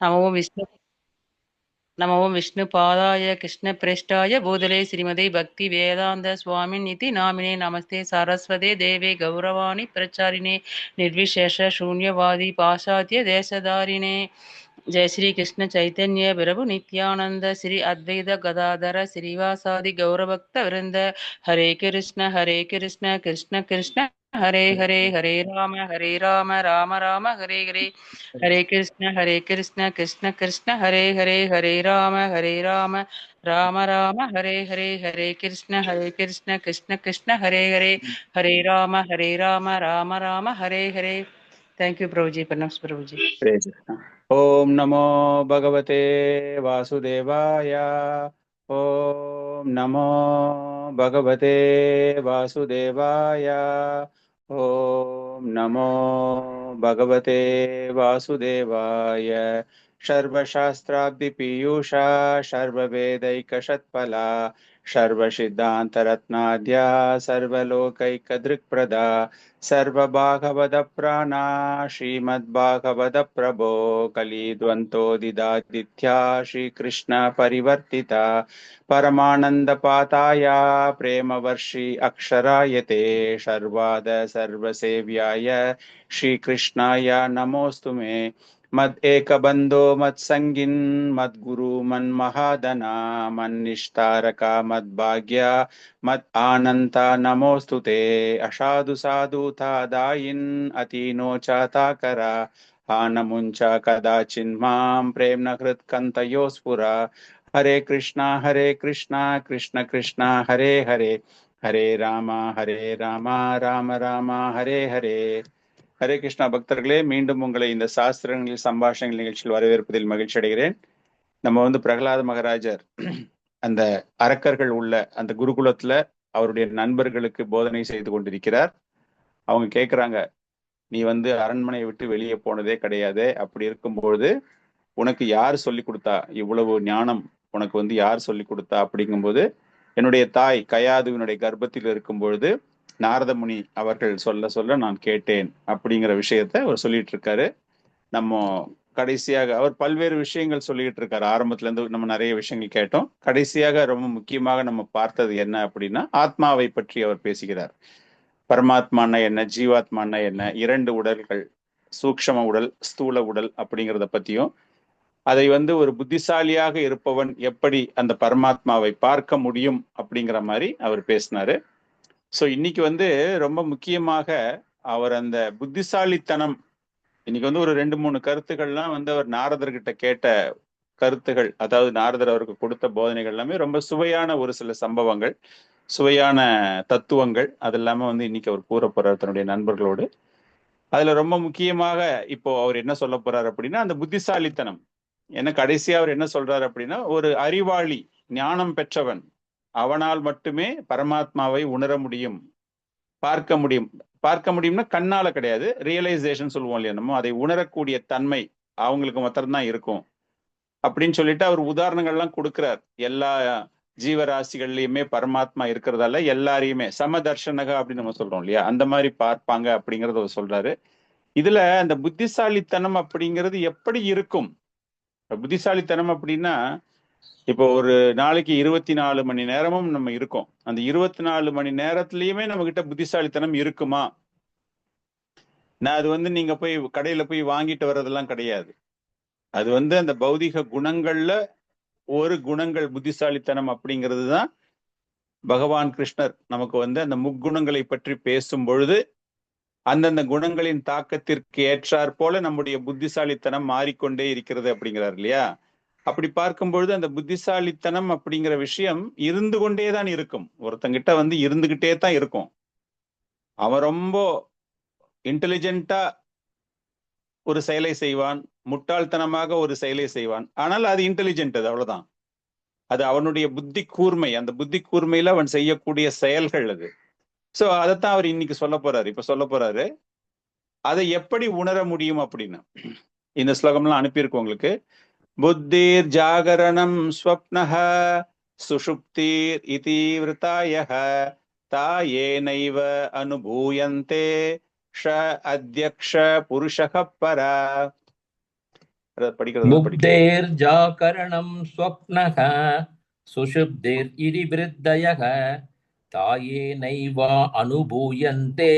நமோ விஷ்ணு நமோ விஷ்ணுபாதாய கிருஷ்ணப்ரேஷ்டாய பூதலே ஸ்ரீமதே பக்தி வேதாந்த சுவாமின் இதி நாமினே நமஸ்தே சரஸ்வதே தேவே கௌரவாணி பிரச்சாரிணே நிர்விசேஷ शून्यवादी पाश्चात्य देशधारिणे जय श्री कृष्ण चैतन्य प्रभु नित्यानंद श्री अद्वैत गदाधर श्रीवासादि गौरभक्त वृंद हरे कृष्ण कृष्ण कृष्ण हरे हरे हरे राम राम राम हरे हरे हरे कृष्ण कृष्ण कृष्ण हरे राम राम राम हरे कृष्ण कृष्ण कृष्ण हरे राम राम हरे थैंक यू प्रभु जी प्रणाम प्रभु जी हरे कृष्ण। ओम नमो भगवते वासुदेवाय। ओम नमो भगवते वासुदेवाय। ओम नमो भगवते वासुदेवाय। सर्वशास्त्राब्धि पीयूषा सर्ववेदैकषत्फला सर्वसिद्धान्तरत्नाद्या सर्वलोकैकदृक्प्रदा सर्वभागवतप्राणा श्रीमद्भागवतप्रभो कलिद्वन्द्वोदिदादित्या श्रीकृष्ण परिवर्तिता परमानन्दपाताय प्रेमवर्षि अक्षरायते शर्वाद सर्वसेव्याय श्रीकृष्णाय नमोऽस्तु मे। मद एक बंधो मद संगिन मद गुरु मन महादना मन निष्ठारका मद भाग्या मद आनंता नमोस्तुते असाधु साधु था दायिन अतीनो चाता करा हानमुंचा कदाचिन्मां प्रेम नकृत कंतयो स्फुरा। हरे कृष्णा कृष्ण कृष्णा हरे हरे हरे रामा राम राम हरे हरे। ஹரே கிருஷ்ணா பக்தர்களே, மீண்டும் உங்களை இந்த சாஸ்திரங்களில் சம்பாஷணைகள் நிகழ்ச்சியில் வரவேற்பதில் மகிழ்ச்சி அடைகிறேன். நம்ம பிரகலாத மகாராஜர் அந்த அரக்கர்கள் உள்ள அந்த குருகுலத்துல அவருடைய நண்பர்களுக்கு போதனை செய்து கொண்டிருக்கிறார். அவங்க கேட்குறாங்க, நீ அரண்மனையை விட்டு வெளியே போனதே கிடையாது, அப்படி இருக்கும்போது உனக்கு யார் சொல்லி கொடுத்தா, இவ்வளவு ஞானம் உனக்கு யார் சொல்லி கொடுத்தா அப்படிங்கும்போது, என்னுடைய தாய் கயாதுவினுடைய கர்ப்பத்தில் இருக்கும் பொழுது நாரத முனி அவர்கள் சொல்ல சொல்ல நான் கேட்டேன் அப்படிங்கிற விஷயத்த அவர் சொல்லிட்டு இருக்காரு. நம்ம கடைசியாக அவர் பல்வேறு விஷயங்கள் சொல்லிட்டு இருக்காரு. ஆரம்பத்துல இருந்து நம்ம நிறைய விஷயங்கள் கேட்டோம். கடைசியாக ரொம்ப முக்கியமாக நம்ம பார்த்தது என்ன அப்படின்னா, ஆத்மாவை பற்றி அவர் பேசுகிறார். பரமாத்மான்னா என்ன, ஜீவாத்மான்னா என்ன, இரண்டு உடல்கள், சூக்ஷ்ம உடல், ஸ்தூல உடல் அப்படிங்கிறத பத்தியும், அதை ஒரு புத்திசாலியாக இருப்பவன் எப்படி அந்த பரமாத்மாவை பார்க்க முடியும் அப்படிங்கிற மாதிரி அவர் பேசினாரு. ஸோ இன்னைக்கு ரொம்ப முக்கியமாக அவர் அந்த புத்திசாலித்தனம், இன்னைக்கு ஒரு 2-3 கருத்துக்கள்லாம் அவர் நாரதர்கிட்ட கேட்ட கருத்துகள், அதாவது நாரதர் அவருக்கு கொடுத்த போதனைகள் எல்லாமே ரொம்ப சுவையான ஒரு சில சம்பவங்கள், சுவையான தத்துவங்கள், அது இல்லாம இன்னைக்கு அவர் கூற போறார் தன்னுடைய நண்பர்களோடு. அதுல ரொம்ப முக்கியமாக இப்போ அவர் என்ன சொல்ல போறார் அப்படின்னா, அந்த புத்திசாலித்தனம். ஏன்னா கடைசியா அவர் என்ன சொல்றாரு அப்படின்னா, ஒரு அறிவாளி, ஞானம் பெற்றவன், அவனால் மட்டுமே பரமாத்மாவை உணர முடியும், பார்க்க முடியும். பார்க்க முடியும்னா கண்ணால கிடையாது, ரியலைசேஷன் சொல்லுவோம் இல்லையா, நம்ம அதை உணரக்கூடிய தன்மை அவங்களுக்கு மாத்திரம்தான் இருக்கும் அப்படின்னு சொல்லிட்டு அவர் உதாரணங்கள்லாம் கொடுக்கிறார். எல்லா ஜீவராசிகள்லயுமே பரமாத்மா இருக்கிறதால எல்லாரையுமே சமதர்ஷனக அப்படின்னு நம்ம சொல்றோம் இல்லையா, அந்த மாதிரி பார்ப்பாங்க அப்படிங்கறத அவர் சொல்றாரு. இதுல அந்த புத்திசாலித்தனம் அப்படிங்கிறது எப்படி இருக்கும்? புத்திசாலித்தனம் அப்படின்னா, இப்போ ஒரு நாளைக்கு 24 மணி நேரமும் நம்ம இருக்கோம். அந்த 24 மணி நேரத்திலயுமே நம்ம கிட்ட புத்திசாலித்தனம் இருக்குமா? நான் அது நீங்க போய் கடையில போய் வாங்கிட்டு வர்றதெல்லாம் கிடையாது. அது அந்த பௌதிக குணங்கள்ல ஒரு குணங்கள் புத்திசாலித்தனம் அப்படிங்கிறது தான். பகவான் கிருஷ்ணர் நமக்கு அந்த முக்குணங்களை பற்றி பேசும் பொழுது அந்தந்த குணங்களின் தாக்கத்திற்கு ஏற்றாற் போல நம்முடைய புத்திசாலித்தனம் மாறிக்கொண்டே இருக்கிறது அப்படிங்கிறார் இல்லையா. அப்படி பார்க்கும் பொழுது அந்த புத்திசாலித்தனம் அப்படிங்கிற விஷயம் இருந்து கொண்டே தான் இருக்கும். ஒருத்தங்கிட்ட இருந்துகிட்டே தான் இருக்கும். அவன் ரொம்ப இன்டெலிஜென்ட்டா ஒரு செயலை செய்வான், முட்டாள்தனமாக ஒரு செயலை செய்வான். ஆனால் அது இன்டெலிஜென்ட், அது அவ்வளவுதான். அது அவனுடைய புத்தி கூர்மை, அந்த புத்தி கூர்மையில அவன் செய்யக்கூடிய செயல்கள் அது. சோ அதைத்தான் அவர் இன்னைக்கு சொல்ல போறாரு. இப்ப சொல்ல போறாரு அதை எப்படி உணர முடியும் அப்படின்னு. இந்த ஸ்லோகம்லாம் அனுப்பியிருக்கோம் உங்களுக்கு. புத்திர் ஜாகரணம் ஸ்வப்னஹ சுஷுப்திர் இதி விருத்தாயஹ தாயேனைவ அனுபூயந்தே ஷ அத்யக்ஷ புருஷக பர. படிக்கிறது படிக்கிறது. புத்தேர்ஜாகரணம் ஸ்வப்னஹ சுஷுப்திர் விருத்தயः தாயே நைவா அனுபூயந்தே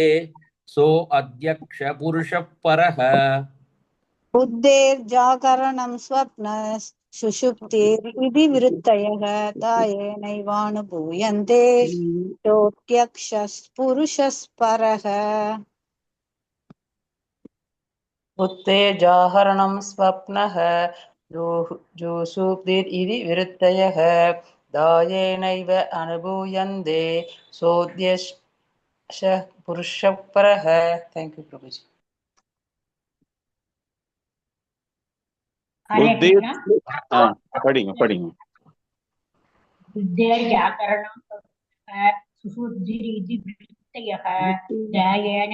சோ அத்யக்ஷ புருஷப் பரஹ. बुद्धेर्जागरणं स्वप्न सुषुप्तिरिति वृत्तयः तायेनैवानुभूयन्ते चोत्यक्षः उत्तेजाहरणं स्वप्नः जोषुप्तिरिति विरुद्धयः दायेनैव अनुभूयन्ते सोऽध्यक्षः पुरुषः परः. Thank you, Prabhuji. புத்தி படிங்க படிங்க. बुद्धेर्जागरणं सुषुप्तिरिति वृत्तयः दायेन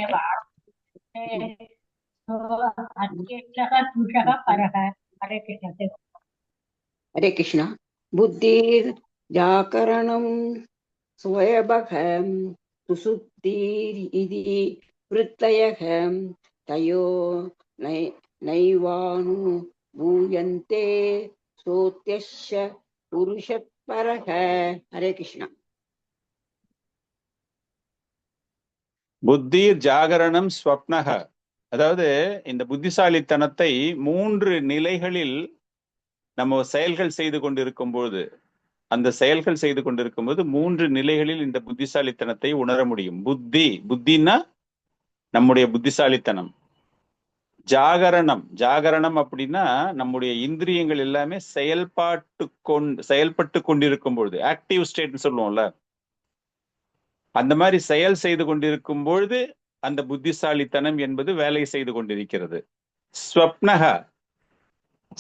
अध्यक्षः पुरुषः परः. हरे कृष्ण. हरे कृष्ण. बुद्धिर्जागरणं स्वयंभः सुषुप्तिरिति वृत्तयः तयो नैवानुभूयन्ते सोऽत्यस्य पुरुषः परः. हरे कृष्ण. புத்தீர் ஜாகரணம் ஸ்வப்னக, அதாவது இந்த புத்திசாலித்தனத்தை 3 நிலைகளில் நம்ம செயல்கள் செய்து கொண்டிருக்கும் போது, அந்த செயல்கள் செய்து கொண்டிருக்கும் போது 3 நிலைகளில் இந்த புத்திசாலித்தனத்தை உணர முடியும். புத்தின்னா நம்முடைய புத்திசாலித்தனம். ஜாகரணம் அப்படின்னா நம்முடைய இந்திரியங்கள் எல்லாமே செயல்பட்டு கொண்டிருக்கும் பொழுது, ஆக்டிவ் ஸ்டேட்னு சொல்லுவோம்ல, அந்த மாதிரி செயல் செய்து கொண்டிருக்கும் பொழுது அந்த புத்திசாலித்தனம் என்பது வேலை செய்து கொண்டிருக்கிறது. ஸ்வப்னக,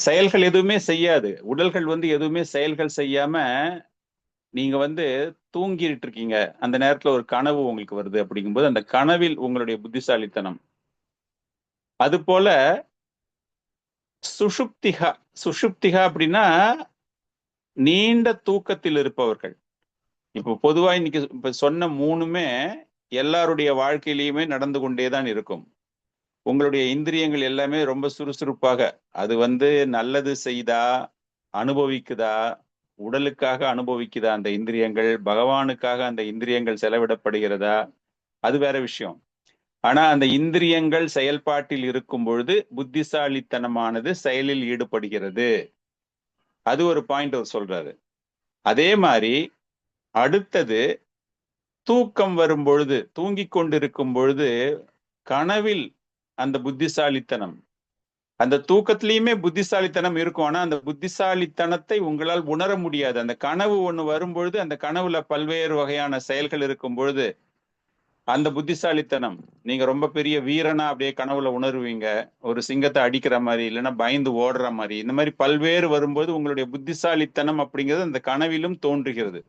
செயல்கள் எதுவுமே செய்யாது, உடல்கள் எதுவுமே செயல்கள் செய்யாம நீங்க தூங்கிட்டு இருக்கீங்க, அந்த நேரத்துல ஒரு கனவு உங்களுக்கு வருது அப்படிங்கும்போது அந்த கனவில் உங்களுடைய புத்திசாலித்தனம். அது போல சுஷுப்திகா அப்படின்னா நீண்ட தூக்கத்தில் இருப்பவர்கள். இப்போ பொதுவா இன்னைக்கு இப்ப சொன்ன 3மே எல்லாருடைய வாழ்க்கையிலையுமே நடந்து கொண்டேதான் இருக்கும். உங்களுடைய இந்திரியங்கள் எல்லாமே ரொம்ப சுறுசுறுப்பாக, அது நல்லது செய்தா அனுபவிக்குதா, உடலுக்காக அனுபவிக்குதா அந்த இந்திரியங்கள், பகவானுக்காக அந்த இந்திரியங்கள் செலவிடப்படுகிறதா, அது வேற விஷயம். ஆனா அந்த இந்திரியங்கள் செயல்பாட்டில் இருக்கும் பொழுது புத்திசாலித்தனமானது செயலில் ஈடுபடுகிறது. அது ஒரு பாயிண்ட் அவர் சொல்றாரு. அதே மாதிரி அடுத்தது தூக்கம் வரும் பொழுது, தூங்கிக் கொண்டிருக்கும் பொழுது கனவில் அந்த புத்திசாலித்தனம், அந்த தூக்கத்திலயுமே புத்திசாலித்தனம் இருக்கும். ஆனா அந்த புத்திசாலித்தனத்தை உங்களால் உணர முடியாது. அந்த கனவு ஒண்ணு வரும் பொழுது, அந்த கனவுல பல்வேறு வகையான செயல்கள் இருக்கும் பொழுது அந்த புத்திசாலித்தனம், நீங்க ரொம்ப பெரிய வீரனா அப்படியே கனவுல உணர்வீங்க, ஒரு சிங்கத்தை அடிக்கிற மாதிரி, இல்லைன்னா பயந்து ஓடுற மாதிரி, இந்த மாதிரி பல்வேறு வரும்போது உங்களுடைய புத்திசாலித்தனம் அப்படிங்கிறது அந்த கனவிலும் தோன்றுகிறது.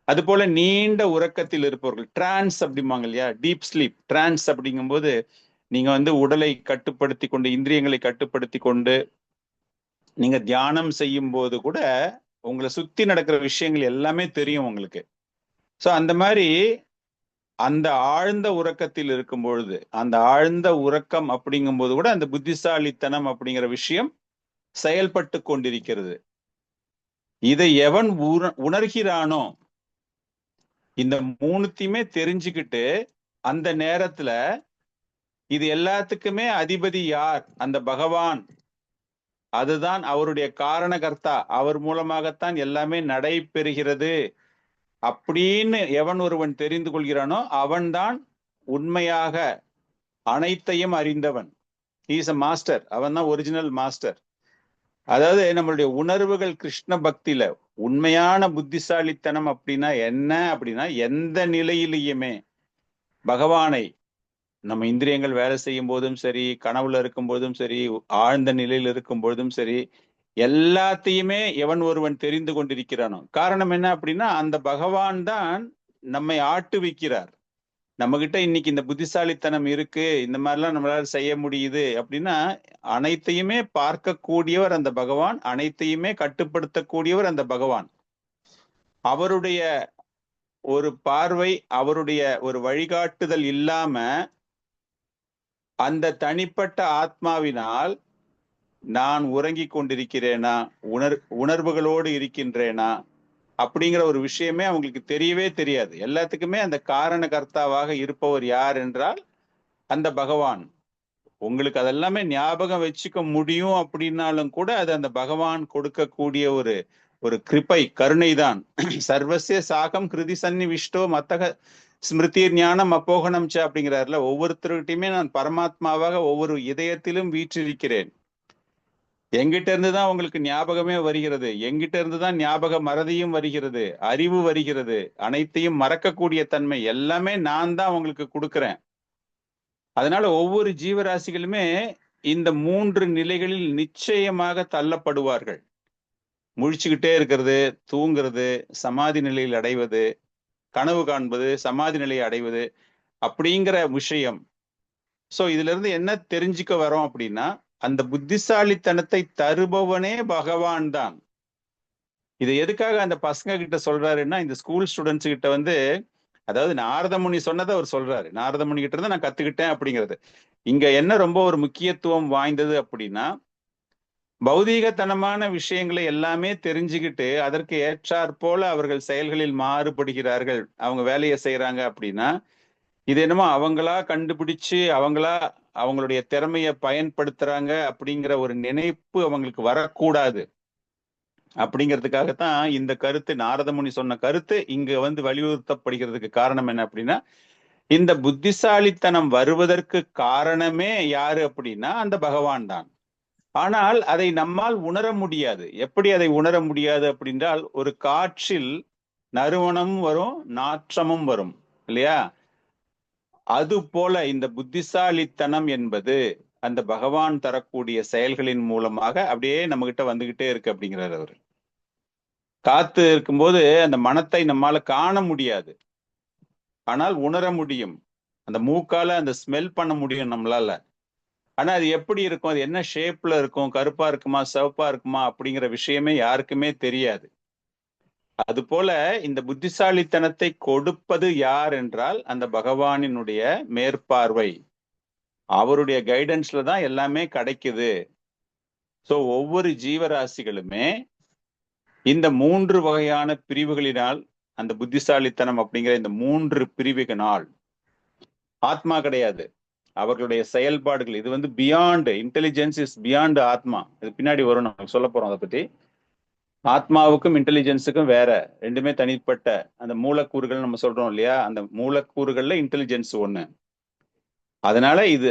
அது போல நீண்ட உறக்கத்தில் இருப்பவர்கள், டிரான்ஸ் அப்படிம்பாங்க இல்லையா, டீப் ஸ்லீப். டிரான்ஸ் அப்படிங்கும்போது நீங்க உடலை கட்டுப்படுத்தி கொண்டு, இந்திரியங்களை கட்டுப்படுத்தி கொண்டு நீங்க தியானம் செய்யும் போது கூட உங்களை சுத்தி நடக்கிற விஷயங்கள் எல்லாமே தெரியும் உங்களுக்கு. ஸோ அந்த மாதிரி அந்த ஆழ்ந்த உறக்கத்தில் இருக்கும் பொழுது, அந்த ஆழ்ந்த உறக்கம் அப்படிங்கும்போது கூட அந்த புத்திசாலித்தனம் அப்படிங்கிற விஷயம் செயல்பட்டு கொண்டிருக்கிறது. இதை எவன் உணர்கிறானோ, இந்த 3த்தையுமே தெரிஞ்சுக்கிட்டு அந்த நேரத்துல இது எல்லாத்துக்குமே அதிபதி யார், அந்த பகவான், அதுதான் அவருடைய காரணகர்த்தா, அவர் மூலமாகத்தான் எல்லாமே நடைபெறுகிறது அப்படின்னு எவன் ஒருவன் தெரிந்து கொள்கிறானோ அவன்தான் உண்மையாக அனைத்தையும் அறிந்தவன். இஸ் அ மாஸ்டர், அவன் தான் ஒரிஜினல் மாஸ்டர். அதாவது நம்மளுடைய உணர்வுகள் கிருஷ்ண பக்தியில உண்மையான புத்திசாலித்தனம் அப்படின்னா என்ன அப்படின்னா, எந்த நிலையிலேயுமே பகவானை, நம்ம இந்திரியங்கள் வேலை செய்யும் போதும் சரி, கனவுல இருக்கும் போதும் சரி, ஆழ்ந்த நிலையில் இருக்கும் போதும் சரி, எல்லாத்தையுமே எவன் ஒருவன் தெரிந்து கொண்டிருக்கிறானோ. காரணம் என்ன அப்படின்னா, அந்த பகவான் தான் நம்மை ஆட்டுவிக்கிறார். நம்ம கிட்ட இன்னைக்கு இந்த புத்திசாலித்தனம் இருக்கு, இந்த மாதிரிலாம் நம்மளால செய்ய முடியுது அப்படின்னா அனைத்தையுமே பார்க்கக்கூடியவர் அந்த பகவான், அனைத்தையுமே கட்டுப்படுத்தக்கூடியவர் அந்த பகவான். அவருடைய ஒரு பார்வை, அவருடைய ஒரு வழிகாட்டுதல் இல்லாம அந்த தனிப்பட்ட ஆத்மாவினால் நான் உறங்கிக் கொண்டிருக்கிறேனா, உணர்வுகளோடு இருக்கின்றேனா அப்படிங்கிற ஒரு விஷயமே அவங்களுக்கு தெரியவே தெரியாது. எல்லாத்துக்குமே அந்த காரண கர்த்தாவாக இருப்பவர் யார் என்றால் அந்த பகவான். உங்களுக்கு அதெல்லாமே ஞாபகம் வச்சுக்க முடியும் அப்படின்னாலும் கூட அது அந்த பகவான் கொடுக்கக்கூடிய ஒரு கிருபை, கருணை தான். சர்வசிய சாகம் கிருதி சன்னிவிஷ்டோ மத்தக ஸ்மிருதி ஞானம் அப்போகனம் ச அப்படிங்கிறாருல. ஒவ்வொருத்தருகிட்டையுமே நான் பரமாத்மாவாக ஒவ்வொரு இதயத்திலும் வீற்றிருக்கிறேன். எங்கிட்ட இருந்துதான் உங்களுக்கு ஞாபகமே வருகிறது, எங்கிட்ட இருந்துதான் ஞாபக மறதியும் வருகிறது, அறிவு வருகிறது, அனைத்தையும் மறக்கக்கூடிய தன்மை எல்லாமே நான் தான் உங்களுக்கு கொடுக்கிறேன். அதனால ஒவ்வொரு ஜீவராசிகளுமே இந்த 3 நிலைகளில் நிச்சயமாக தள்ளப்படுவார்கள். முழிச்சுக்கிட்டே இருக்கிறது, தூங்குறது, சமாதி நிலையில் அடைவது, கனவு காண்பது, சமாதி நிலையை அடைவது அப்படிங்கிற விஷயம். சோ இதுல இருந்து என்ன தெரிஞ்சுக்க வரோம் அப்படின்னா, அந்த புத்திசாலித்தனத்தை தருபவனே பகவான் தான். இது எதுக்காக அந்த பசங்க கிட்ட சொல்றாருன்னா, இந்த ஸ்கூல் ஸ்டூடெண்ட்ஸ் கிட்ட வந்து, அதாவது நாரத முனி சொன்னதை அவர் சொல்றாரு. நாரத முனி கிட்ட இருந்து நான் கத்துக்கிட்டேன் அப்படிங்கிறது. இங்க என்ன ரொம்ப ஒரு முக்கியத்துவம் வாய்ந்தது அப்படின்னா, பௌதீகத்தனமான விஷயங்களை எல்லாமே தெரிஞ்சுக்கிட்டு அதற்கு ஏற்றாற் போல அவர்கள் செயல்களில் மாறுபடுகிறார்கள், அவங்க வேலையை செய்யறாங்க அப்படின்னா, இது என்னமோ அவங்களா கண்டுபிடிச்சு அவங்களா அவங்களுடைய திறமையை பயன்படுத்துறாங்க அப்படிங்கிற ஒரு நினைப்பு அவங்களுக்கு வரக்கூடாது. அப்படிங்கிறதுக்காகத்தான் இந்த கருத்து, நாரத முனி சொன்ன கருத்து இங்க வந்து வலியுறுத்தப்படுகிறதுக்கு காரணம் என்ன அப்படின்னா, இந்த புத்திசாலித்தனம் வருவதற்கு காரணமே யாரு அப்படின்னா அந்த பகவான் தான். ஆனால் அதை நம்மால் உணர முடியாது. எப்படி அதை உணர முடியாது அப்படின்றால், ஒரு காற்றில் நறுமணமும் வரும், நாற்றமும் வரும் இல்லையா? அது போல இந்த புத்திசாலித்தனம் என்பது அந்த பகவான் தரக்கூடிய செயல்களின் மூலமாக அப்படியே நம்ம கிட்ட வந்துகிட்டே இருக்கு அப்படிங்கிறார் அவர். காத்து இருக்கும்போது அந்த மனத்தை நம்மால காண முடியாது, ஆனால் உணர முடியும். அந்த மூக்கால அந்த ஸ்மெல் பண்ண முடியும் நம்மளால. ஆனா அது எப்படி இருக்கும், அது என்ன ஷேப்ல இருக்கும், கருப்பா இருக்குமா சிவப்பா இருக்குமா அப்படிங்கிற விஷயமே யாருக்குமே தெரியாது. அது போல இந்த புத்திசாலித்தனத்தை கொடுப்பது யார் என்றால் அந்த பகவானினுடைய மேற்பார்வை, அவருடைய கைடன்ஸ்ல தான் எல்லாமே கிடைக்குது. சோ ஒவ்வொரு ஜீவராசிகளுமே இந்த 3 வகையான பிரிவுகளினால், அந்த புத்திசாலித்தனம் அப்படிங்கிற இந்த 3 பிரிவுகளினால், ஆத்மா கிடையாது, அவர்களுடைய செயல்பாடுகள். இது வந்து பியாண்ட் இன்டெலிஜென்ஸ், இஸ் பியாண்ட் ஆத்மா. இது பின்னாடி வரும், நம்ம சொல்ல போறோம் அதை பத்தி. ஆத்மாவுக்கும் இன்டெலிஜென்ஸுக்கும் வேற, ரெண்டுமே தனிப்பட்ட அந்த மூலக்கூறுகள் நம்ம சொல்றோம் இல்லையா, அந்த மூலக்கூறுகள்ல இன்டெலிஜென்ஸ் ஒண்ணு. அதனால இது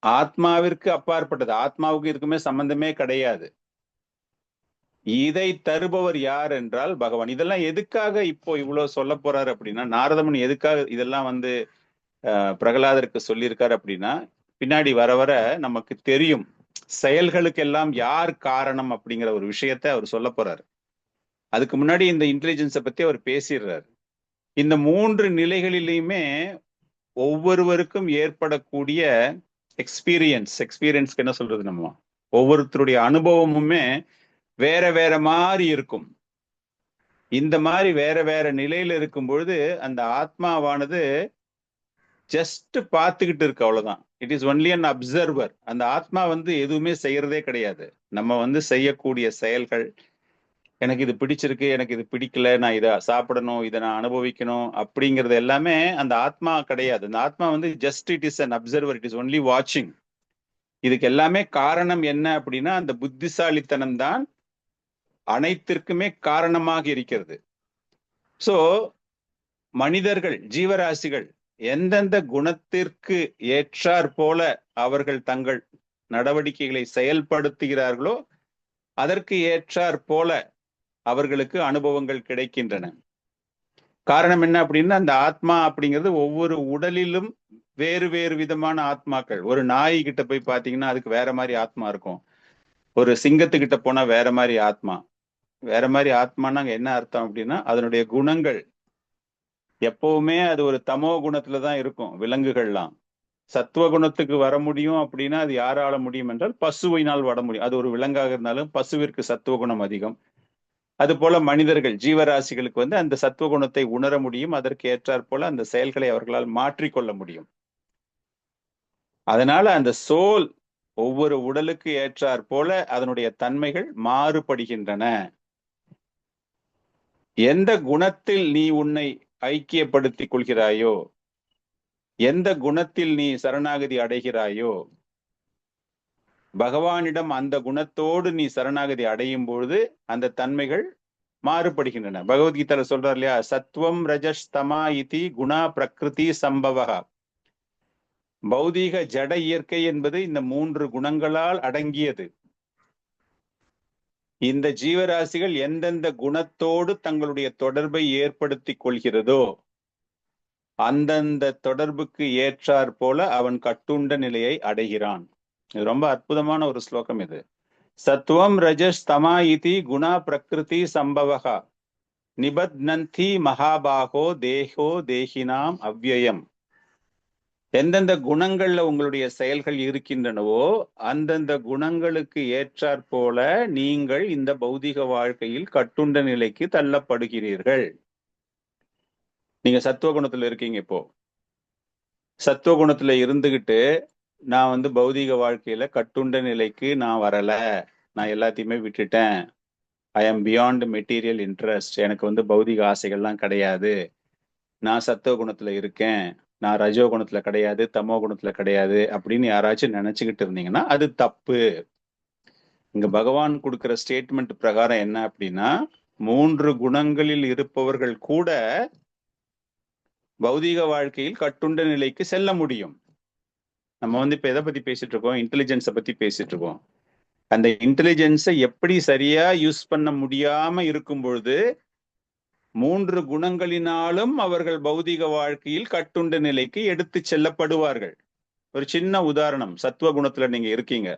ஆத்மாவிற்கு அப்பாற்பட்டது, ஆத்மாவுக்கு இதுக்குமே சம்பந்தமே கிடையாது. இதை தருபவர் யார் என்றால் பகவான். இதெல்லாம் எதுக்காக இப்போ இவ்வளவு சொல்ல போறாரு அப்படின்னா, நாரதமுனி எதுக்காக இதெல்லாம் வந்து பிரகலாதருக்கு சொல்லியிருக்காரு அப்படின்னா, பின்னாடி வர வர நமக்கு தெரியும் செயல்களுக்கெல்லாம் யார் காரணம் அப்படிங்கிற ஒரு விஷயத்த அவர் சொல்ல போறாரு. அதுக்கு முன்னாடி இந்த இன்டெலிஜென்ஸை பத்தி அவர் பேசிடுறாரு. இந்த 3 நிலைகளிலுமே ஒவ்வொருவருக்கும் ஏற்படக்கூடிய எக்ஸ்பீரியன்ஸ்க்கு என்ன சொல்றது, நம்ம ஒவ்வொருத்தருடைய அனுபவமுமே வேற வேற மாதிரி இருக்கும். இந்த மாதிரி வேற வேற நிலையில இருக்கும் பொழுது அந்த ஆத்மாவானது ஜஸ்ட் பார்த்துக்கிட்டு இருக்கு, அவ்வளவுதான். It is only an observer. அந்த ஆத்மா வந்து எதுவுமே செய்யறதே கிடையாது. நம்ம வந்து செய்யக்கூடிய செயல்கள், எனக்கு இது பிடிச்சிருக்கு, எனக்கு இது பிடிக்கல, நான் இதை சாப்பிடணும், இதை நான் அனுபவிக்கணும் அப்படிங்கிறது எல்லாமே அந்த ஆத்மா கிடையாது. அந்த ஆத்மா வந்து just it is an observer, it is only வாட்சிங். இதுக்கு எல்லாமே காரணம் என்ன அப்படின்னா அந்த புத்திசாலித்தனம் தான் அனைத்திற்குமே காரணமாக இருக்கிறது. சோ மனிதர்கள், ஜீவராசிகள் எந்தெந்த குணத்திற்கு ஏற்றாற் போல அவர்கள் தங்கள் நடவடிக்கைகளை செயல்படுத்துகிறார்களோ அதற்கு ஏற்றாற் போல அவர்களுக்கு அனுபவங்கள் கிடைக்கின்றன. காரணம் என்ன அப்படின்னா, அந்த ஆத்மா அப்படிங்கிறது ஒவ்வொரு உடலிலும் வேறு வேறு விதமான ஆத்மாக்கள். ஒரு நாய் கிட்ட போய் பாத்தீங்கன்னா அதுக்கு வேற மாதிரி ஆத்மா இருக்கும், ஒரு சிங்கத்துக்கிட்ட போனா வேற மாதிரி ஆத்மா. வேற மாதிரி ஆத்மானா என்ன அர்த்தம் அப்படின்னா, அதனுடைய குணங்கள் எப்பவுமே அது ஒரு தமோ குணத்துலதான் இருக்கும். விலங்குகள்லாம் சத்துவ குணத்துக்கு வர முடியும் அப்படின்னா அது யாரால முடியும் என்றால் பசுவினால் வர முடியும். அது ஒரு விலங்காக இருந்தாலும் பசுவிற்கு சத்துவ குணம் அதிகம். அது போல மனிதர்கள், ஜீவராசிகளுக்கு வந்து அந்த சத்துவ குணத்தை உணர முடியும். அதற்கு ஏற்றாற் போல அந்த செயல்களை அவர்களால் மாற்றிக்கொள்ள முடியும். அதனால அந்த சோல் ஒவ்வொரு உடலுக்கு ஏற்றாற் போல அதனுடைய தன்மைகள் மாறுபடுகின்றன. எந்த குணத்தில் நீ உன்னை ஐக்கியப்படுத்திக் கொள்கிறாயோ, எந்த குணத்தில் நீ சரணாகதி அடைகிறாயோ, பகவானிடம் அந்த குணத்தோடு நீ சரணாகதி அடையும் பொழுது அந்த தன்மைகள் மாறுபடுகின்றன. பகவத்கீதையில சொல்றார் இல்லையா, சத்வம் ரஜஸ் தமா இதி குணா பிரகிருதி சம்பவகா. பௌதீக ஜட இயற்கை என்பது இந்த 3 குணங்களால் அடங்கியது. இந்த ஜீவராசிகள் எந்தெந்த குணத்தோடு தங்களுடைய தொடர்பை ஏற்படுத்திக் கொள்கிறதோ அந்தந்த தொடர்புக்கு ஏற்றாற் போல அவன் கட்டுண்ட நிலையை அடைகிறான். இது ரொம்ப அற்புதமான ஒரு ஸ்லோகம் இது. சத்வம் ரஜஸ் தமா இதி குணா பிரகிருதி சம்பவகா நிபத்னந்தி மகாபாகோ தேகோ தேகினாம் அவ்யயம். எந்தெந்த குணங்கள்ல உங்களுடைய செயல்கள் இருக்கின்றனவோ அந்தந்த குணங்களுக்கு ஏற்றாற் போல நீங்கள் இந்த பௌதிக வாழ்க்கையில் கட்டுண்ட நிலைக்கு தள்ளப்படுகிறீர்கள். நீங்க சத்துவ குணத்துல இருக்கீங்க. இப்போ சத்துவ குணத்துல இருந்துகிட்டு நான் பௌதிக வாழ்க்கையில கட்டுண்ட நிலைக்கு நான் வரல, நான் எல்லாத்தையுமே விட்டுட்டேன், ஐ ஆம் பியாண்ட் மெட்டீரியல் இன்ட்ரெஸ்ட், எனக்கு பௌதிக ஆசைகள்லாம் கிடையாது, நான் சத்துவ குணத்துல இருக்கேன், நான் ரஜோ குணத்துல கிடையாது, தமோ குணத்துல கிடையாது அப்படின்னு யாராச்சும் நினைச்சுக்கிட்டு இருந்தீங்கன்னா அது தப்பு. இங்க பகவான் கொடுக்கிற ஸ்டேட்மெண்ட் பிரகாரம் என்ன அப்படின்னா, 3 குணங்களில் இருப்பவர்கள் கூட பௌதிக வாழ்க்கையில் கட்டுண்ட நிலைக்கு செல்ல முடியும். நம்ம இப்ப எதை பத்தி பேசிட்டு இருக்கோம்? இன்டெலிஜென்ஸை பத்தி பேசிட்டு இருக்கோம். அந்த இன்டெலிஜென்ஸை எப்படி சரியா யூஸ் பண்ண முடியாம இருக்கும் பொழுது 3 குணங்களினாலும் அவர்கள் பௌதிக வாழ்க்கையில் கட்டுண்ட நிலைக்கு எடுத்து செல்லப்படுவார்கள். ஒரு சின்ன உதாரணம், சத்துவ குணத்துல நீங்க இருக்கீங்க,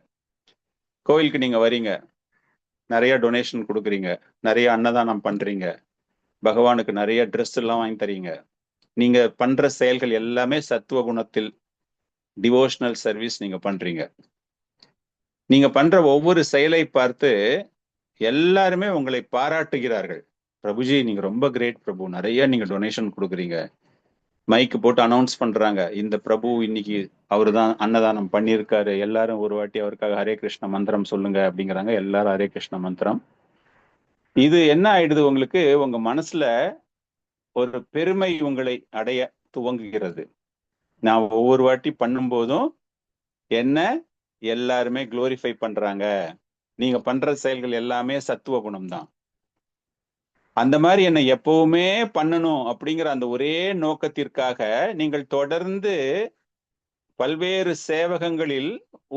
கோயிலுக்கு நீங்க வரீங்க, நிறைய டொனேஷன் கொடுக்குறீங்க, நிறைய அன்னதானம் பண்றீங்க, பகவானுக்கு நிறைய ட்ரெஸ் எல்லாம் வாங்கி தரீங்க, நீங்க பண்ற செயல்கள் எல்லாமே சத்துவ குணத்தில் டிவோஷனல் சர்வீஸ் நீங்க பண்றீங்க. நீங்க பண்ற ஒவ்வொரு செயலை பார்த்து எல்லாருமே உங்களை பாராட்டுகிறார்கள். பிரபுஜி நீங்க ரொம்ப கிரேட் பிரபு, நிறைய நீங்க டொனேஷன் கொடுக்குறீங்க, மைக்கு போட்டு அனௌன்ஸ் பண்றாங்க, இந்த பிரபு இன்னைக்கு அவரு தான் அன்னதானம் பண்ணியிருக்காரு, எல்லாரும் ஒரு வாட்டி அவருக்காக ஹரே கிருஷ்ண மந்திரம் சொல்லுங்க அப்படிங்கிறாங்க, எல்லாரும் ஹரே கிருஷ்ண மந்திரம். இது என்ன ஆயிடுது, உங்களுக்கு உங்க மனசுல ஒரு பெருமை உங்களை அடைய துவங்குகிறது. நான் ஒவ்வொரு வாட்டி பண்ணும் போதும் என்ன எல்லாருமே குளோரிஃபை பண்றாங்க, நீங்க பண்ற செயல்கள் எல்லாமே சத்துவ குணம் தான், அந்த மாதிரி என்னை எப்பவுமே பண்ணணும் அப்படிங்கிற அந்த ஒரே நோக்கத்திற்காக நீங்கள் தொடர்ந்து பல்வேறு சேவகங்களில்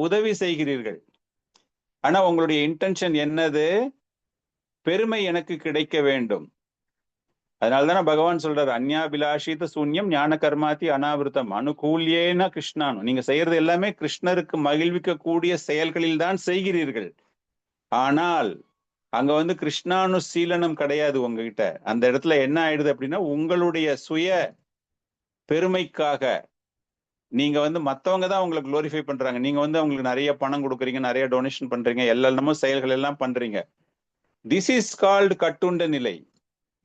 உதவி செய்கிறீர்கள். ஆனா உங்களுடைய இன்டென்ஷன் என்னது? பெருமை எனக்கு கிடைக்க வேண்டும். அதனாலதானே பகவான் சொல்றாரு, அந்யாபிலாஷித சூன்யம் ஞான கர்மாதி அனாவிருத்தம் அனுகூல்யேன கிருஷ்ணானு. நீங்க செய்யறது எல்லாமே கிருஷ்ணருக்கு மகிழ்விக்க கூடிய செயல்களில் தான் செய்கிறீர்கள். ஆனால் அங்க கிருஷ்ணானுசீலனம் கிடையாது உங்ககிட்ட. அந்த இடத்துல என்ன ஆயிடுது அப்படின்னா, உங்களுடைய சுய பெருமைக்காக நீங்க மத்தவங்க தான் உங்களை குளோரிஃபை பண்றாங்க. நீங்க அவங்களுக்கு நிறைய பணம் கொடுக்குறீங்க, நிறைய டொனேஷன் பண்றீங்க, எல்லாமே செயல்கள் எல்லாம் பண்றீங்க. திஸ் இஸ் கால்டு கட்டுண்ட நிலை.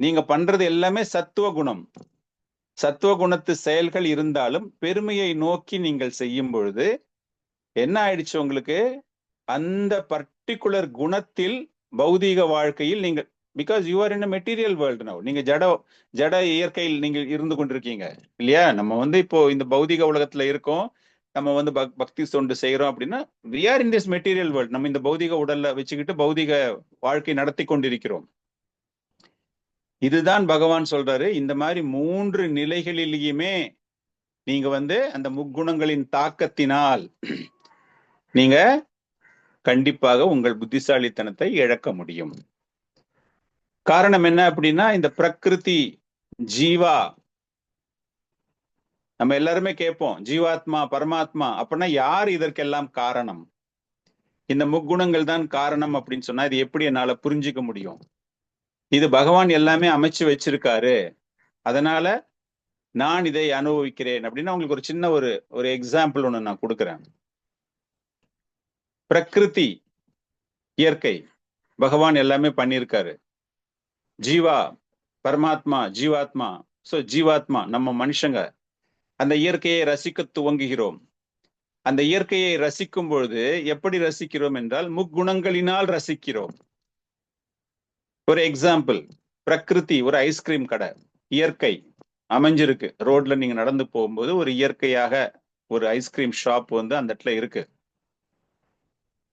நீங்க பண்றது எல்லாமே சத்துவ குணம். சத்துவ குணத்து செயல்கள் இருந்தாலும் பெருமையை நோக்கி நீங்கள் செய்யும் பொழுது என்ன ஆயிடுச்சு உங்களுக்கு, அந்த பர்டிகுலர் குணத்தில் பௌதீக வாழ்க்கையில் நீங்கள், because you are in a material world now, நீங்க ஜட இயற்கையில் நீங்கள் இருந்து கொண்டிருக்கீங்க இல்லையா? நம்ம இப்போ இந்த பௌதிக உலகத்துல இருக்கோம், நம்ம பக்தி தொண்டு செய்யறோம் அப்படின்னா we are in this material world. நம்ம இந்த பௌதிக உடல்ல வச்சுக்கிட்டு பௌதிக வாழ்க்கை நடத்தி கொண்டிருக்கிறோம். இதுதான் பகவான் சொல்றாரு, இந்த மாதிரி 3 நிலைகளிலேயுமே நீங்க அந்த முக்குணங்களின் தாக்கத்தினால் நீங்க கண்டிப்பாக உங்கள் புத்திசாலித்தனத்தை இழக்க முடியும். காரணம் என்ன அப்படின்னா, இந்த பிரகிருதி ஜீவா, நம்ம எல்லாருமே கேட்போம் ஜீவாத்மா பரமாத்மா அப்படின்னா யார் இதற்கெல்லாம் காரணம்? இந்த முக்குணங்கள் தான் காரணம் அப்படின்னு சொன்னா இது எப்படி என்னால புரிஞ்சுக்க முடியும்? இது பகவான் எல்லாமே அமைச்சு வச்சிருக்காரு, அதனால நான் இதை அனுபவிக்கிறேன் அப்படின்னா உங்களுக்கு ஒரு சின்ன ஒரு எக்ஸாம்பிள் ஒண்ணு நான் கொடுக்குறேன். பிரகிருதி இயற்கை பகவான் எல்லாமே பண்ணியிருக்காரு. ஜீவா பரமாத்மா ஜீவாத்மா. சோ ஜீவாத்மா நம்ம மனுஷங்க அந்த இயற்கையை ரசிக்க துவங்குகிறோம். அந்த இயற்கையை ரசிக்கும் பொழுது எப்படி ரசிக்கிறோம் என்றால் முக்குணங்களினால் ரசிக்கிறோம். ஒரு எக்ஸாம்பிள், பிரகிருதி, ஒரு ஐஸ்கிரீம் கடை, இயற்கை அமைஞ்சிருக்கு. ரோட்ல நீங்க நடந்து போகும்போது ஒரு இயற்கையாக ஒரு ஐஸ்கிரீம் ஷாப் வந்து அந்த இடத்துல இருக்கு.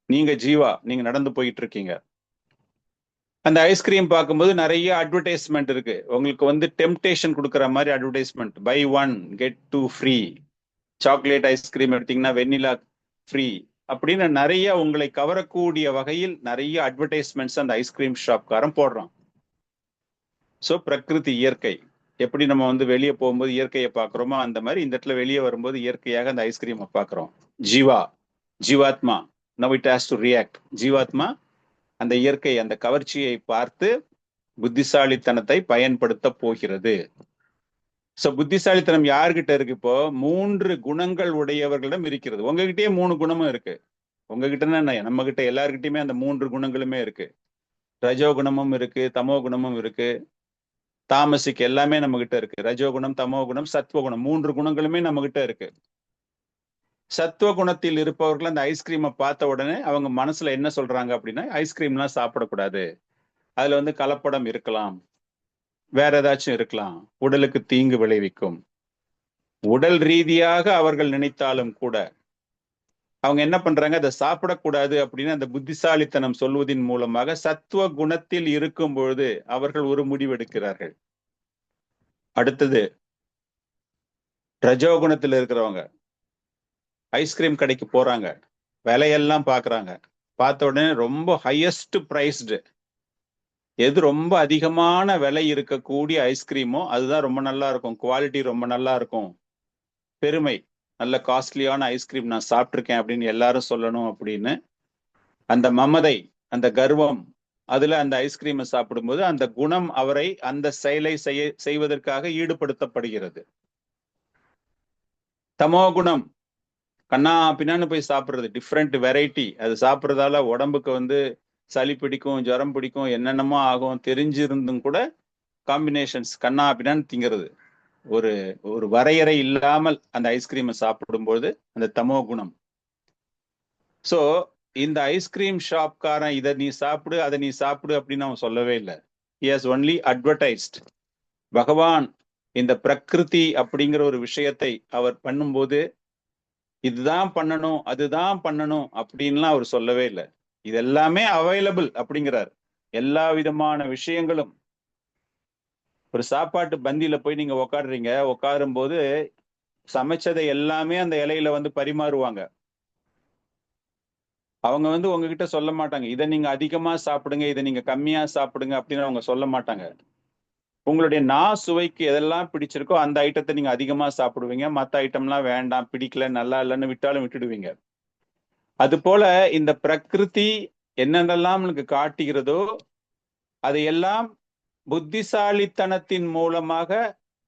நீங்க ஜீவா, நீங்க நடந்து போயிட்டு இருக்கீங்க. அந்த ஐஸ்கிரீம் பார்க்கும்போது நிறைய அட்வர்டைஸ்மெண்ட் இருக்கு. உங்களுக்கு வந்து டெம்டேஷன் கொடுக்குற மாதிரி advertisement, buy 1 get 2 free, chocolate ice cream எடுத்தீங்கன்னா வெண்ணிலா ஃப்ரீ அப்படின்னு நிறைய உங்களை கவரக்கூடிய வகையில் நிறைய அட்வர்டைஸ்மெண்ட்ஸ் அந்த ஐஸ்கிரீம் ஷாப்காரன் போடுறான். ஸோ பிரகிருதி, இயற்கை, எப்படி நம்ம வந்து வெளியே போகும்போது இயற்கையை பார்க்குறோமோ அந்த மாதிரி இந்த இடத்துல வெளியே வரும்போது இயற்கையாக அந்த ஐஸ்கிரீமை பார்க்குறோம். ஜீவா, ஜீவாத்மா, now it has to react. ஜீவாத்மா அந்த இயற்கை, அந்த கவர்ச்சியை பார்த்து புத்திசாலித்தனத்தை பயன்படுத்த போகிறது. சோ புத்திசாலித்தனம் யாருகிட்ட இருக்கு? இப்போ 3 குணங்கள் உடையவர்களிடம் இருக்கிறது. உங்ககிட்டயே 3 குணமும் இருக்கு. உங்ககிட்ட நம்ம கிட்ட எல்லாருக்கிட்டையுமே அந்த 3 குணங்களுமே இருக்கு. ரஜோகுணமும் இருக்கு, தமோ குணமும் இருக்கு, தாமசிக் எல்லாமே நம்ம கிட்ட இருக்கு. ரஜோகுணம், தமோ குணம், சத்வகுணம் 3 குணங்களுமே நம்ம கிட்ட இருக்கு. சத்துவ குணத்தில் இருப்பவர்கள் அந்த ஐஸ்கிரீமை பார்த்த உடனே அவங்க மனசுல என்ன சொல்றாங்க அப்படின்னா, ஐஸ்கிரீம்லாம் சாப்பிடக்கூடாது, அதுல வந்து கலப்படம் இருக்கலாம், வேற ஏதாச்சும் இருக்கலாம், உடலுக்கு தீங்கு விளைவிக்கும். உடல் ரீதியாக அவர்கள் நினைத்தாலும் கூட அவங்க என்ன பண்றாங்க, அதை சாப்பிடக்கூடாது அப்படின்னு அந்த புத்திசாலித்தனம் சொல்வதின் மூலமாக சத்துவ குணத்தில் இருக்கும் பொழுது அவர்கள் ஒரு முடிவெடுக்கிறார்கள். அடுத்தது ரஜோகுணத்தில் இருக்கிறவங்க ஐஸ்கிரீம் கடைக்கு போறாங்க, விலையெல்லாம் பாக்குறாங்க, பார்த்த உடனே ரொம்ப ஹையஸ்ட் பிரைஸ்டு, எது ரொம்ப அதிகமான விலை இருக்கக்கூடிய ஐஸ்கிரீமோ அதுதான் ரொம்ப நல்லா இருக்கும், குவாலிட்டி ரொம்ப நல்லா இருக்கும், பெருமை, நல்ல காஸ்ட்லியான ஐஸ்கிரீம் நான் சாப்பிட்ருக்கேன் அப்படின்னு எல்லாரும் சொல்லணும் அப்படின்னு அந்த மமதை, அந்த கர்வம், அதுல அந்த ஐஸ்கிரீமை சாப்பிடும்போது அந்த குணம் அவரை அந்த செயலை செய்வதற்காக ஈடுபடுத்தப்படுகிறது. தமோ குணம் கண்ணா பின்னான்னு போய் சாப்பிட்றது, டிஃப்ரெண்ட் வெரைட்டி, அது சாப்பிட்றதால உடம்புக்கு வந்து சளி பிடிக்கும், ஜுரம் பிடிக்கும், என்னென்னமோ ஆகும் தெரிஞ்சிருந்தும் கூட காம்பினேஷன்ஸ் கண்ணா பின்னான்னு திங்கிறது, ஒரு ஒரு வரையறை இல்லாமல் அந்த ஐஸ்கிரீமை சாப்பிடும்போது அந்த தமோ குணம். ஸோ இந்த ஐஸ்கிரீம் ஷாப்காரன் இதை நீ சாப்பிடு அதை நீ சாப்பிடு அப்படின்னு அவன் சொல்லவே இல்லை. he has only advertised. பகவான் இந்த பிரகிருதி அப்படிங்கிற ஒரு விஷயத்தை அவர் பண்ணும்போது இதுதான் பண்ணணும் அதுதான் பண்ணணும் அப்படின்லாம் அவர் சொல்லவே இல்லை. இது எல்லாமே அவைலபிள் அப்படிங்கிறார். எல்லா விதமான விஷயங்களும், ஒரு சாப்பாட்டு பந்தியில போய் நீங்க உட்காடுறீங்க, உட்காரும் போது சமைச்சதை எல்லாமே அந்த இலையில வந்து பரிமாறுவாங்க. அவங்க வந்து உங்ககிட்ட சொல்ல மாட்டாங்க இதை நீங்க அதிகமா சாப்பிடுங்க, இதை நீங்க கம்மியா சாப்பிடுங்க அப்படின்னு அவங்க சொல்ல மாட்டாங்க. உங்களுடைய சுவைக்கு எதெல்லாம் பிடிச்சிருக்கோ அந்த ஐட்டத்தை நீங்க அதிகமா சாப்பிடுவீங்க, மற்ற ஐட்டம்லாம் வேண்டாம், பிடிக்கல, நல்லா இல்லைன்னு விட்டாலும் விட்டுடுவீங்க. அது போல இந்த பிரகிருதி என்னென்னலாம் எனக்கு காட்டுகிறதோ அதையெல்லாம் புத்திசாலித்தனத்தின் மூலமாக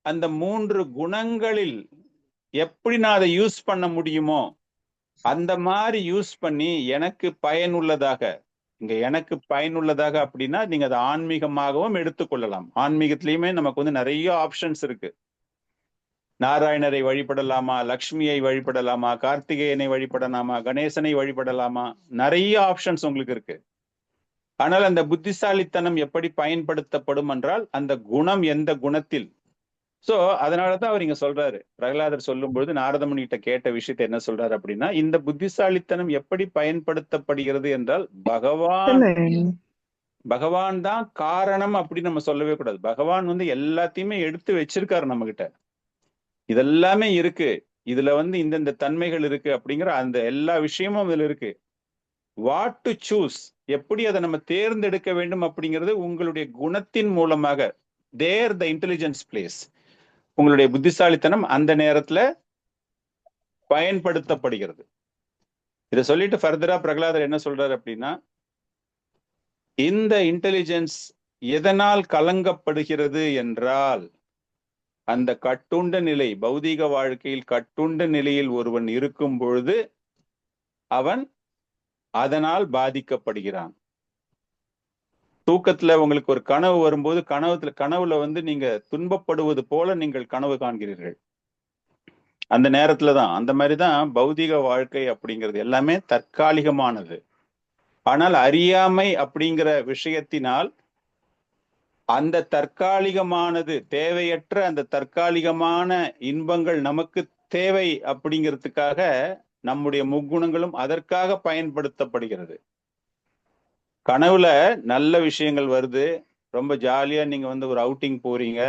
அந்த 3 குணங்களில் எப்படி நான் அதை யூஸ் பண்ண முடியுமோ அந்த மாதிரி யூஸ் பண்ணி எனக்கு பயனுள்ளதாக, இங்க எனக்கு பயனுள்ளதாக அப்படின்னா நீங்க அதை ஆன்மீகமாகவும் எடுத்துக்கொள்ளலாம். ஆன்மீகத்திலயுமே நமக்கு வந்து நிறைய ஆப்ஷன்ஸ் இருக்கு. நாராயணரை வழிபடலாமா, லக்ஷ்மியை வழிபடலாமா, கார்த்திகேயனை வழிபடலாமா, கணேசனை வழிபடலாமா, நிறைய ஆப்ஷன்ஸ் உங்களுக்கு இருக்கு. ஆனால் அந்த புத்திசாலித்தனம் எப்படி பயன்படுத்தப்படும் என்றால் அந்த குணம் எந்த குணத்தில். சோ அதனாலதான் அவர் இங்க சொல்றாரு, பிரகலாதர் சொல்லும் பொழுது நாரத முனிகிட்ட கேட்ட விஷயத்தை என்ன சொல்றாரு அப்படின்னா, இந்த புத்திசாலித்தனம் எப்படி பயன்படுத்தப்படுகிறது என்றால் பகவான் தான் காரணம் அப்படின்னு நம்ம சொல்லவே கூடாது. பகவான் வந்து எல்லாத்தையுமே எடுத்து வச்சிருக்காரு நம்ம கிட்ட, இதெல்லாமே இருக்கு, இதுல வந்து இந்தந்த தன்மைகள் இருக்கு அப்படிங்கிற அந்த எல்லா விஷயமும் இதுல இருக்கு. வாட் டு சூஸ், எப்படி அதை நம்ம தேர்ந்தெடுக்க வேண்டும் அப்படிங்கிறது உங்களுடைய குணத்தின் மூலமாக, தேர் த இன்டெலிஜென்ஸ் பிளேஸ், உங்களுடைய புத்திசாலித்தனம் அந்த நேரத்துல பயன்படுத்தப்படுகிறது. இதை சொல்லிட்டு ஃபர்தரா பிரகலாதர் என்ன சொல்றாரு அப்படின்னா, இந்த இன்டெலிஜென்ஸ் எதனால் கலங்கப்படுகிறது என்றால் அந்த கட்டுண்ட நிலை, பௌதீக வாழ்க்கையில் கட்டுண்ட நிலையில் ஒருவன் இருக்கும் பொழுது அவன் அதனால் பாதிக்கப்படுகிறான். தூக்கத்துல உங்களுக்கு ஒரு கனவு வரும்போது கனவுல வந்து நீங்க துன்பப்படுவது போல நீங்கள் கனவு காண்கிறீர்கள். அந்த நேரத்துலதான். அந்த மாதிரிதான் பௌதிக வாழ்க்கை அப்படிங்கிறது எல்லாமே தற்காலிகமானது. ஆனால் அறியாமை அப்படிங்கிற விஷயத்தினால் அந்த தற்காலிகமானது, தேவையற்ற அந்த தற்காலிகமான இன்பங்கள் நமக்கு தேவை அப்படிங்கிறதுக்காக நம்முடைய முக்குணங்களும் அதற்காக பயன்படுத்தப்படுகிறது. கனவுல நல்ல விஷயங்கள் வருது, ரொம்ப ஜாலியா நீங்க ஒரு அவுட்டிங் போறீங்க,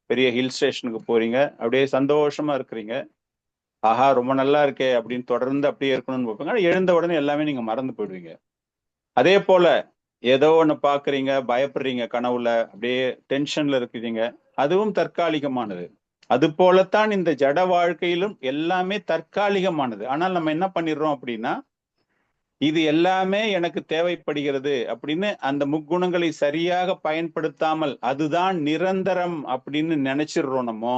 பெரிய ஹில் ஸ்டேஷனுக்கு போறீங்க, அப்படியே சந்தோஷமா இருக்கிறீங்க. ஆஹா ரொம்ப நல்லா இருக்கே அப்படின்னு தொடர்ந்து அப்படியே இருக்கணும்னு பார்ப்பீங்க. ஆனா எழுந்த உடனே எல்லாமே நீங்க மறந்து போயிடுவீங்க. அதே போல ஏதோ ஒண்ணு பாக்குறீங்க, பயப்படுறீங்க, கனவுல அப்படியே டென்ஷன்ல இருக்கிறீங்க, அதுவும் தற்காலிகமானது. அது போலத்தான் இந்த ஜட வாழ்க்கையிலும் எல்லாமே தற்காலிகமானது. ஆனால் நம்ம என்ன பண்ணிடுறோம் அப்படின்னா, இது எல்லாமே எனக்கு தேவைப்படுகிறது அப்படின்னு அந்த முக்குணங்களை சரியாக பயன்படுத்தாமல் அதுதான் நிரந்தரம் அப்படின்னு நினைச்சிடுறோம் நம்ம.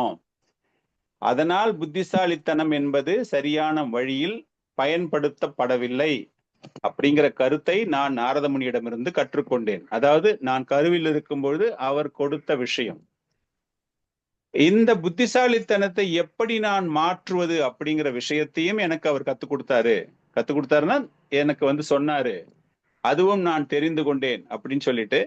அதனால் புத்திசாலித்தனம் என்பது சரியான வழியில் பயன்படுத்தப்படவில்லை அப்படிங்கிற கருத்தை நான் நாரத முனியிடமிருந்து கற்றுக்கொண்டேன். அதாவது நான் கருவில் இருக்கும் பொழுது அவர் கொடுத்த விஷயம். இந்த புத்திசாலித்தனத்தை எப்படி நான் மாற்றுவது அப்படிங்கிற விஷயத்தையும் எனக்கு அவர் கத்துக் கொடுத்தாருன்னா எனக்கு சொன்னாரு. அதுவும் நான் தெரிந்து கொண்டேன் அப்படின்னு சொல்லிட்டு,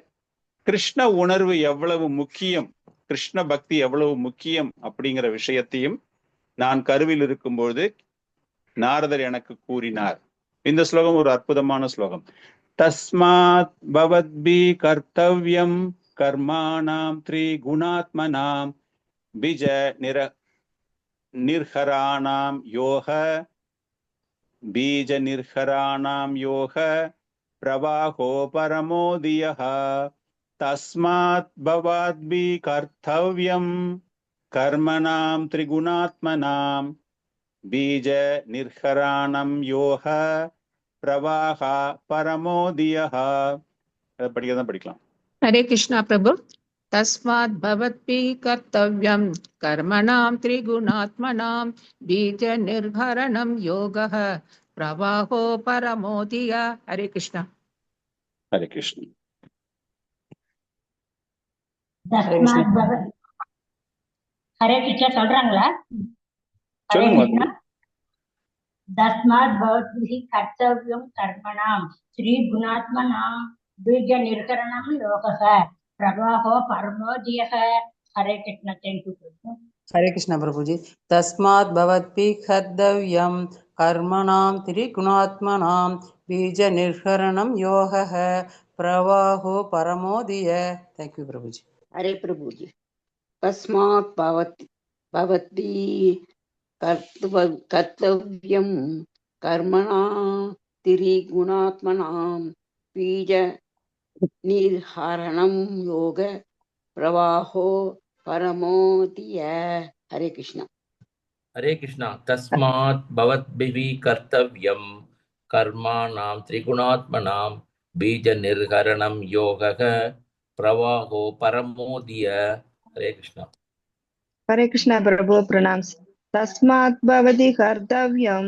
கிருஷ்ண உணர்வு எவ்வளவு முக்கியம், கிருஷ்ண பக்தி எவ்வளவு முக்கியம் அப்படிங்கிற விஷயத்தையும் நான் கருவில் இருக்கும்பொழுது நாரதர் எனக்கு கூறினார். இந்த ஸ்லோகம் ஒரு அற்புதமான ஸ்லோகம். தஸ்மாத் பவத்பி கர்த்தவ்யம் கர்மாணாம் த்ரிகுணாத்மனாம் பிஜ நிர்ஹராணாம் யோக பீஜ நிர்ஹராணாம் யோக பிரவாஹோ பரமோதியஹ. தஸ்மாத் பவத்பி கர்த்தவ்யம் கர்மணாம் த்ரிகுணாத்மனாம் பீஜ நிர்ஹராணம் யோக பிரவாஹா பரமோதியஹ. படிக்கிறதான் படிக்கலாம். हरे कृष्णा प्रभु। तस्मात् भवद्भिः कर्तव्यं कर्मणां त्रिगुणात्मनां बीज निर्भरणं योगः प्रवाहो परमोदिया। हरे कृष्णा। हरे कृष्ण। தஸ்மாத் பவத் ஹரே கிருஷ்ணா சொல்றாங்களா? ஹரே சொல்லுங்க. கிருஷ்ணா. தஸ்மாத் பவத்பிஹி கர்த்தவ்யம் கர்மணாம் ஸ்ரீ குணாத்மனாம் பீஜ நிர்கரணம் யோகः பிரவாஹோ பரமோதியः. ஹரே கிருஷ்ணா. தேங்க்யூ பிரபு. हरे कृष्ण प्रभु जी। तस्मात् भवद्भिः कर्तव्यं कर्मणां त्रिगुणात्मनां बीज निर्हरणं योगः प्रवाहो परमोदिय। थैंक यू प्रभु जी। हरे प्रभु जी। तस्मात् भवती कर्तव्यं कर्मणा त्रिगुणात्मनां बीज निर्हरणं योग प्रवाहो परमोदिय। हरे कृष्णा। हरे कृष्णा। तस्मात् भवद्भिः कर्तव्यं कर्माणां त्रिगुणात्मनां बीज निर्हरणं योगः प्रवाहो परमोदिय। हरे कृष्णा। हरे कृष्णा प्रभु प्रणाम। तस्मात् भवति कर्तव्यं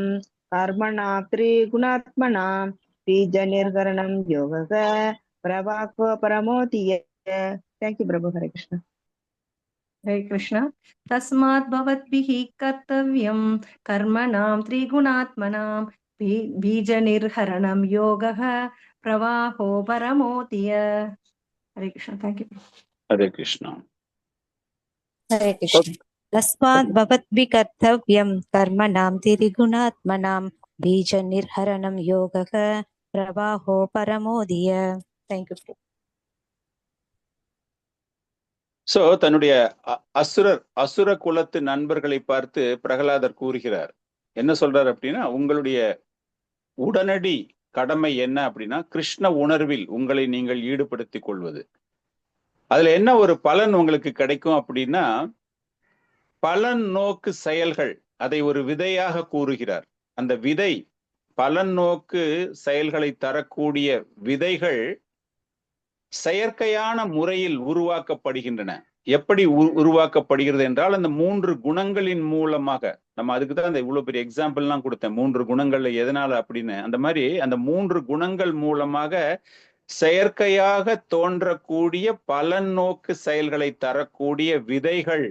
कर्मणा त्रिगुणात्मनां बीज निर्हरणं योगः प्रवाहो परमोदिय। थैंक यू प्रभु। हरे कृष्णा। हरे कृष्णा। तस्मात् भवद्भिः कर्तव्यं कर्मणां त्रिगुणात्मनां बीज निर्हरणं योगः प्रवाहो परमोदिय। हरे कृष्णा। Thank you. हरे कृष्ण। हरे कृष्ण। तस्मात् भवद्भिः कर्तव्यं कर्मणां त्रिगुणात्मनां बीज निर्हरणं योगः प्रवाहो परमोदिय। Thank you. சோ தன்னுடைய அசுர குலத்து நண்பர்களை பார்த்து பிரகலாதர் கூறுகிறார். என்ன சொல்றார் அப்படின்னா, உங்களுடைய உடனடி கடமை என்ன அப்படின்னா, கிருஷ்ண உணர்வில் உங்களை நீங்கள் ஈடுபடுத்திக் கொள்வது. அதுல என்ன ஒரு பலன் உங்களுக்கு கிடைக்கும் அப்படின்னா, பலன் நோக்கு செயல்கள், அதை ஒரு விதையாக கூறுகிறார். அந்த விதை, பலன் நோக்கு செயல்களை தரக்கூடிய விதைகள் செயற்கையான முறையில் உருவாக்கப்படுகின்றன. எப்படி உருவாக்கப்படுகிறது என்றால், அந்த 3 குணங்களின் மூலமாக. நம்ம அதுக்கு தான் அந்த இவ்வளவு பெரிய எக்ஸாம்பிள்லாம் கொடுத்தேன், 3 குணங்கள்ல எதனால அப்படின்னு. அந்த மாதிரி அந்த 3 குணங்கள் மூலமாக செயற்கையாக தோன்றக்கூடிய பலன் நோக்கு செயல்களை தரக்கூடிய விதைகள்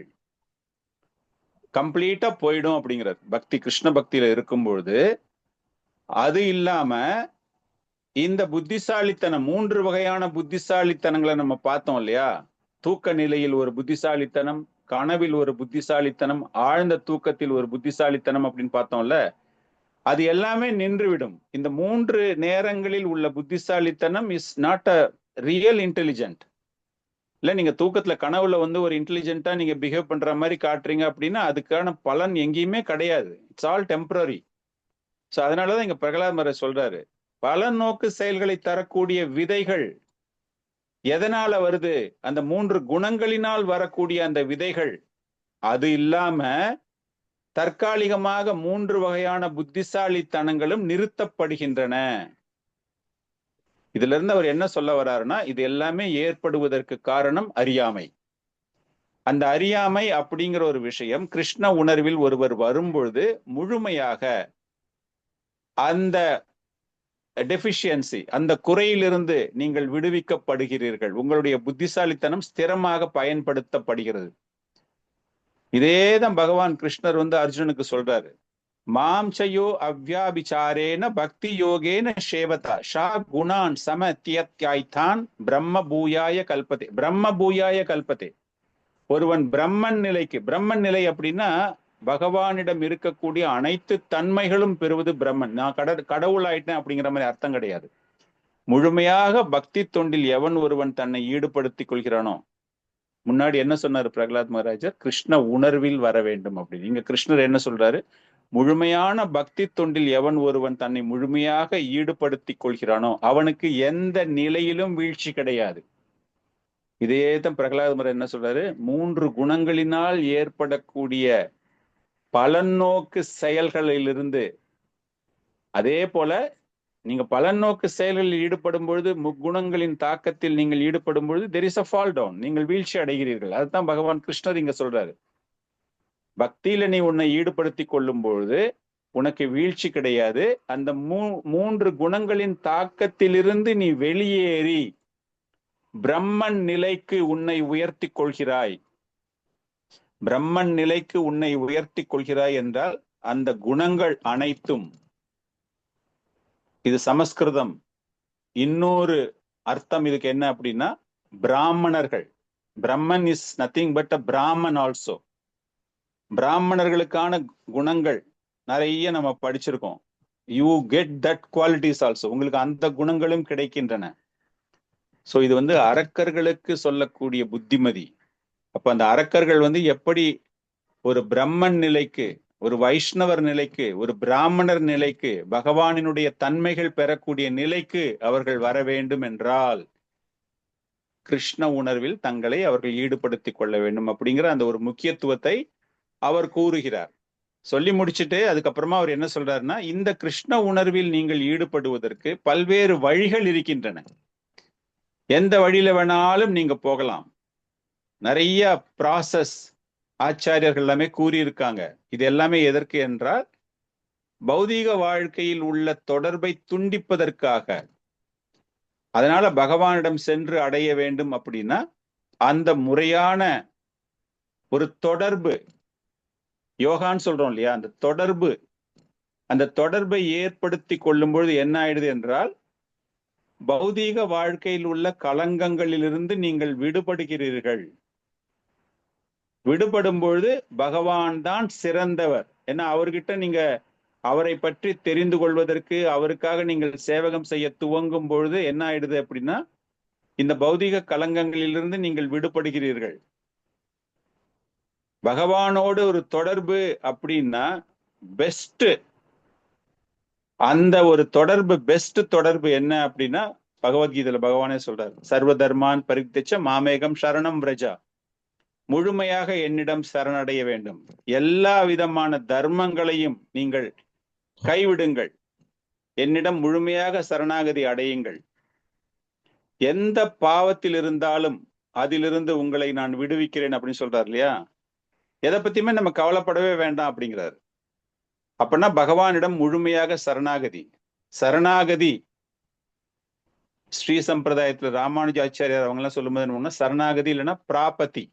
கம்ப்ளீட்டா போயிடும் அப்படிங்கிறது. பக்தி கிருஷ்ண பக்தியில இருக்கும்பொழுது அது இல்லாம இந்த புத்திசாலித்தனம் 3 வகையான புத்திசாலித்தனங்களை நம்ம பார்த்தோம் இல்லையா? தூக்க நிலையில் ஒரு புத்திசாலித்தனம், கனவில் ஒரு புத்திசாலித்தனம், ஆழ்ந்த தூக்கத்தில் ஒரு புத்திசாலித்தனம் அப்படின்னு பார்த்தோம்ல. அது எல்லாமே நின்றுவிடும். இந்த 3 நேரங்களில் உள்ள புத்திசாலித்தனம் is not a real intelligent. இல்ல நீங்க தூக்கத்துல கனவுல ஒரு இன்டெலிஜென்ட்டா நீங்க பிஹேவ் பண்ற மாதிரி காட்டுறீங்க அப்படின்னா அதுக்கான பலன் எங்கேயுமே கிடையாது. It's all temporary. ஸோ அதனாலதான் இங்க பிரகலாத் மஹாராஜ் சொல்றாரு, பலன் நோக்கு செயல்களை தரக்கூடிய விதைகள் எதனால வருது? அந்த 3 குணங்களினால் வரக்கூடிய அந்த விதைகள். அது இல்லாம தற்காலிகமாக 3 வகையான புத்திசாலித்தனங்களும் நிறுத்தப்படுகின்றன. இதுல இருந்து அவர் என்ன சொல்ல வர்றாருன்னா, இது எல்லாமே ஏற்படுவதற்கு காரணம் அறியாமை. அந்த அறியாமை அப்படிங்கிற ஒரு விஷயம் கிருஷ்ண உணர்வில் ஒருவர் வரும்பொழுது முழுமையாக அந்த டெஃபிஷியன்சி, அந்த குறையிலிருந்து நீங்கள் விடுவிக்கப்படுகிறீர்கள். உங்களுடைய புத்திசாலித்தனம் ஸ்திரமாக பயன்படுத்தப்படுகிறது. இதேதான் பகவான் கிருஷ்ணர் அர்ஜுனுக்கு சொல்றாரு, மாம்சயோ அவ்யாபிச்சாரேன பக்தி யோகேன சேவதா ஷா குணான் சம தியத்யாய்தான் பிரம்ம பூயாய கல்பதே. பிரம்ம பூயாய கல்பதே. ஒருவன் பிரம்மன் நிலைக்கு, பிரம்மன் நிலை அப்படின்னா பகவானிடம் இருக்கக்கூடிய அனைத்து தன்மைகளும் பெறுவது பிரம்மன். நான் கடவுள் ஆயிட்டேன் அப்படிங்கிற மாதிரி அர்த்தம் கிடையாது. முழுமையாக பக்தி தொண்டில் எவன் ஒருவன் தன்னை ஈடுபடுத்திக் கொள்கிறானோ, முன்னாடி என்ன சொன்னாரு பிரகலாத் மகாராஜர்? கிருஷ்ண உணர்வில் வர வேண்டும் அப்படின்னு. இங்க கிருஷ்ணர் என்ன சொல்றாரு? முழுமையான பக்தி தொண்டில் எவன் ஒருவன் தன்னை முழுமையாக ஈடுபடுத்திக் கொள்கிறானோ அவனுக்கு எந்த நிலையிலும் வீழ்ச்சி கிடையாது. இதேதான் பிரகலாத் மகாராஜர் என்ன சொல்றாரு? 3 குணங்களினால் ஏற்படக்கூடிய பலநோக்கு செயல்களிலிருந்து, அதே போல நீங்க பலநோக்கு செயல்களில் ஈடுபடும் பொழுது, முக்குணங்களின் தாக்கத்தில் நீங்கள் ஈடுபடும் பொழுது there is a fall down, நீங்கள் வீழ்ச்சி அடைகிறீர்கள். அதுதான் பகவான் கிருஷ்ணர் இங்க சொல்றாரு. பக்தியில நீ உன்னை ஈடுபடுத்தி கொள்ளும் பொழுது உனக்கு வீழ்ச்சி கிடையாது. அந்த 3 குணங்களின் தாக்கத்திலிருந்து நீ வெளியேறி பிரம்மன் நிலைக்கு உன்னை உயர்த்தி கொள்கிறாய். பிரம்மன் நிலைக்கு உன்னை உயர்த்தி கொள்கிறாய் என்றால் அந்த குணங்கள் அனைத்தும், இது சமஸ்கிருதம். இன்னொரு அர்த்தம் இதுக்கு என்ன அப்படின்னா, பிராமணர்கள். Brahman is nothing but a Brahmin also. பிராமணர்களுக்கான குணங்கள் நிறைய நம்ம படிச்சிருக்கோம். You get that qualities also. உங்களுக்கு அந்த குணங்களும் கிடைக்கின்றன. ஸோ இது அரக்கர்களுக்கு சொல்லக்கூடிய புத்திமதி. அப்ப அந்த அரக்கர்கள் எப்படி ஒரு பிரம்மன் நிலைக்கு, ஒரு வைஷ்ணவர் நிலைக்கு, ஒரு பிராமணர் நிலைக்கு, பகவானினுடைய தன்மைகள் பெறக்கூடிய நிலைக்கு அவர்கள் வர வேண்டும் என்றால் கிருஷ்ண உணர்வில் தங்களை அவர்கள் ஈடுபடுத்தி கொள்ள வேண்டும் அப்படிங்கிற அந்த ஒரு முக்கியத்துவத்தை அவர் கூறுகிறார். சொல்லி முடிச்சுட்டு அதுக்கப்புறமா அவர் என்ன சொல்றாருன்னா, இந்த கிருஷ்ண உணர்வில் நீங்கள் ஈடுபடுவதற்கு பல்வேறு வழிகள் இருக்கின்றன. எந்த வழியில வேணாலும் நீங்க போகலாம். நிறைய ப்ராசஸ் ஆச்சாரியர்கள் எல்லாமே கூறியிருக்காங்க. இது எல்லாமே எதற்கு என்றால் பௌதீக வாழ்க்கையில் உள்ள தொடர்பை துண்டிப்பதற்காக. அதனால பகவானிடம் சென்று அடைய வேண்டும் அப்படின்னா அந்த முறையான ஒரு தொடர்பு, யோகான்னு சொல்றோம் இல்லையா, அந்த தொடர்பை ஏற்படுத்தி கொள்ளும் பொழுது என்ன ஆயிடுது என்றால் பௌதீக வாழ்க்கையில் உள்ள களங்கங்களிலிருந்து நீங்கள் விடுபடுகிறீர்கள். விடுபடும் பொழுது பகவான் தான் சிறந்தவர். ஏன்னா அவர்கிட்ட நீங்க அவரை பற்றி தெரிந்து கொள்வதற்கு, அவருக்காக நீங்கள் சேவகம் செய்ய துவங்கும் பொழுது என்ன ஆயிடுது அப்படின்னா இந்த பௌதீக களங்கங்களிலிருந்து நீங்கள் விடுபடுகிறீர்கள். பகவானோடு ஒரு தொடர்பு அப்படின்னா பெஸ்ட், அந்த ஒரு தொடர்பு, பெஸ்ட் தொடர்பு என்ன அப்படின்னா பகவத்கீதையில பகவானே சொல்றாரு, சர்வ தர்மான் பரித்யஜ்ய மாமேகம் சரணம் விரஜா. முழுமையாக என்னிடம் சரணடைய வேண்டும். எல்லா விதமான தர்மங்களையும் நீங்கள் கைவிடுங்கள், என்னிடம் முழுமையாக சரணாகதி அடையுங்கள். எந்த பாவத்தில் இருந்தாலும் அதிலிருந்து உங்களை நான் விடுவிக்கிறேன் அப்படின்னு சொல்றாரு இல்லையா. எதை பத்தியுமே நம்ம கவலைப்படவே வேண்டாம் அப்படிங்கிறாரு. அப்படின்னா பகவானிடம் முழுமையாக சரணாகதி ஸ்ரீ சம்பிரதாயத்துல ராமானுஜாச்சாரியார் அவங்க எல்லாம் சொல்லும்போது என்ன, சரணாகதி இல்லைன்னா பிராபதி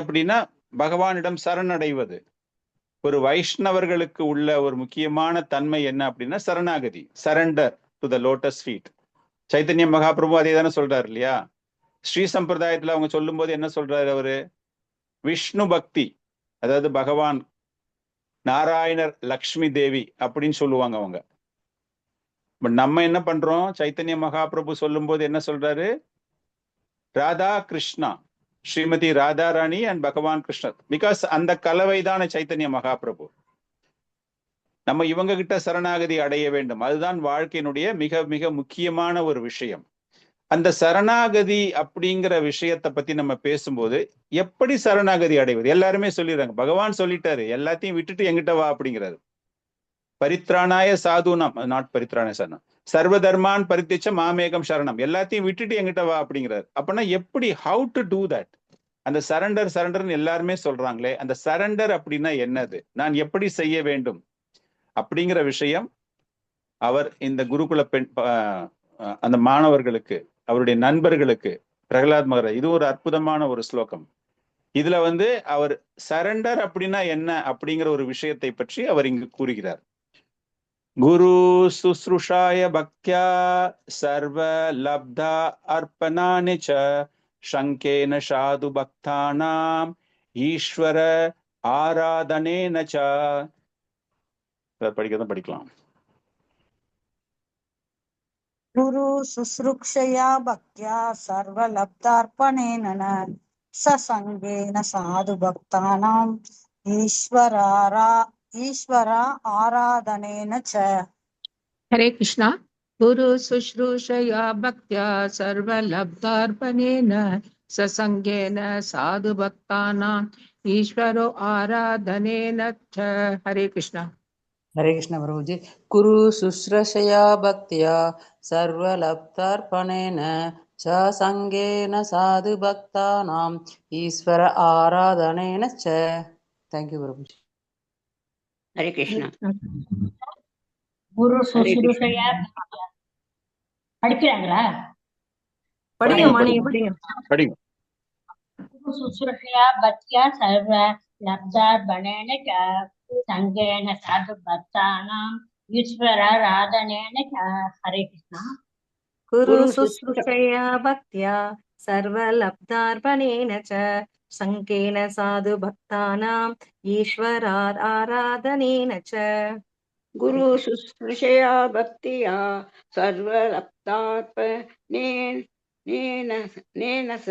அப்படின்னா பகவானிடம் சரணடைவது. ஒரு வைஷ்ணவர்களுக்கு உள்ள ஒரு முக்கியமான தன்மை என்ன அப்படின்னா சரணாகதி, surrender to the lotus feet. Chaitanya Mahaprabhu அதே தானே சொல்றாரு இல்லையா? ஸ்ரீ சம்பிரதாயத்துல அவங்க சொல்லும் போது என்ன சொல்றாரு அவரு? விஷ்ணு பக்தி, அதாவது பகவான் நாராயணர் லக்ஷ்மி தேவி அப்படின்னு சொல்லுவாங்க அவங்க. பட் நம்ம என்ன பண்றோம்? சைத்தன்ய மகாபிரபு சொல்லும் போது என்ன சொல்றாரு? ராதா கிருஷ்ணா, ஸ்ரீமதி ராதா ராணி அண்ட் பகவான் கிருஷ்ணர். பிகாஸ் அந்த கலவைதான சைத்தன்ய மகாபிரபு. நம்ம இவங்க கிட்ட சரணாகதி அடைய வேண்டும். அதுதான் வாழ்க்கையினுடைய மிக மிக முக்கியமான ஒரு விஷயம். அந்த சரணாகதி அப்படிங்கிற விஷயத்தை பத்தி நம்ம பேசும்போது எப்படி சரணாகதி அடைவது? எல்லாருமே சொல்லிடுறாங்க, பகவான் சொல்லிட்டாரு எல்லாத்தையும் விட்டுட்டு எங்கிட்ட வா அப்படிங்கிறாரு. பரித்ராணாய சாதுனம், நாட் பரித்ராணாய சாதுனம், சர்வ தர்மான் பரித்திச்ச மாமேகம் சரணம், எல்லாத்தையும் விட்டுட்டு எங்கிட்ட வா அப்படிங்கிறாரு. அப்படின்னா எப்படி, ஹவு டு டூ தட்? அந்த சரண்டர் சரண்டர்னு எல்லாருமே சொல்றாங்களே, அந்த சரண்டர் அப்படின்னா என்னது, நான் எப்படி செய்ய வேண்டும் அப்படிங்கிற விஷயம் அவர் இந்த குருகுல பெண் அந்த மாணவர்களுக்கு, அவருடைய நண்பர்களுக்கு, பிரகலாத் மகராஜ், இது ஒரு அற்புதமான ஒரு ஸ்லோகம். இதுல அவர் சரண்டர் அப்படின்னா என்ன அப்படிங்கிற ஒரு விஷயத்தை பற்றி அவர் இங்கு கூறுகிறார். குரு சுஸ்ருஷாய பக்தியா சர்வ லப்தா அர்ப்பணானி ச சங்கேன சாது பக்தானாம் ஈஸ்வர ஆராதனேன ச. படிக்கிறதும் படிக்கலாம். குரு சுஸ்ருக்ஷயா பக்தியா சர்வலப்தார்ப்பணேன சசங்கேன சாது பக்தானாம் ஈஸ்வர ஆராதனேன ச. ஹரே கிருஷ்ணா. குரு சுஷ்ரூஷயா பக்தியா சர்வலப்தார்ப்பணேன சசங்கேன சாது பக்தானாம் ஈஸ்வரோ ஆராதனேன ச. ஹரே கிருஷ்ணா. हरे कृष्ण प्रभुजी। कुरु शुश्रूषया भक्त्या सर्वलब्धार्पणेन च संगेन साधु भक्तानां ईश्वर आराधनेन च. थैंक यू प्रभुजी। ஹரே கிருஷ்ணா. குரு சுசுருஷயா படிக்கிறாங்களா? படிங்கம்மா, நீங்க படிங்க. குரு சுசுருஷயா பக்தியா சர்வ லப்தார்ப்பணேன ச சங்கேன சாது பக்தானாம் ஈஸ்வர ஆராதனேன ச. ஹரே கிருஷ்ணா. குரு சுஸ்ருஷயா பக்தியா சர்வலப்தார்ப்பணேன ச சங்கேன சாது பக்தானாம் ஈஸ்வரார் ஆராதனேன ச. குரு சுஸ்ருஷயா பக்தியா சர்வலப்தார்ப்பணேன ச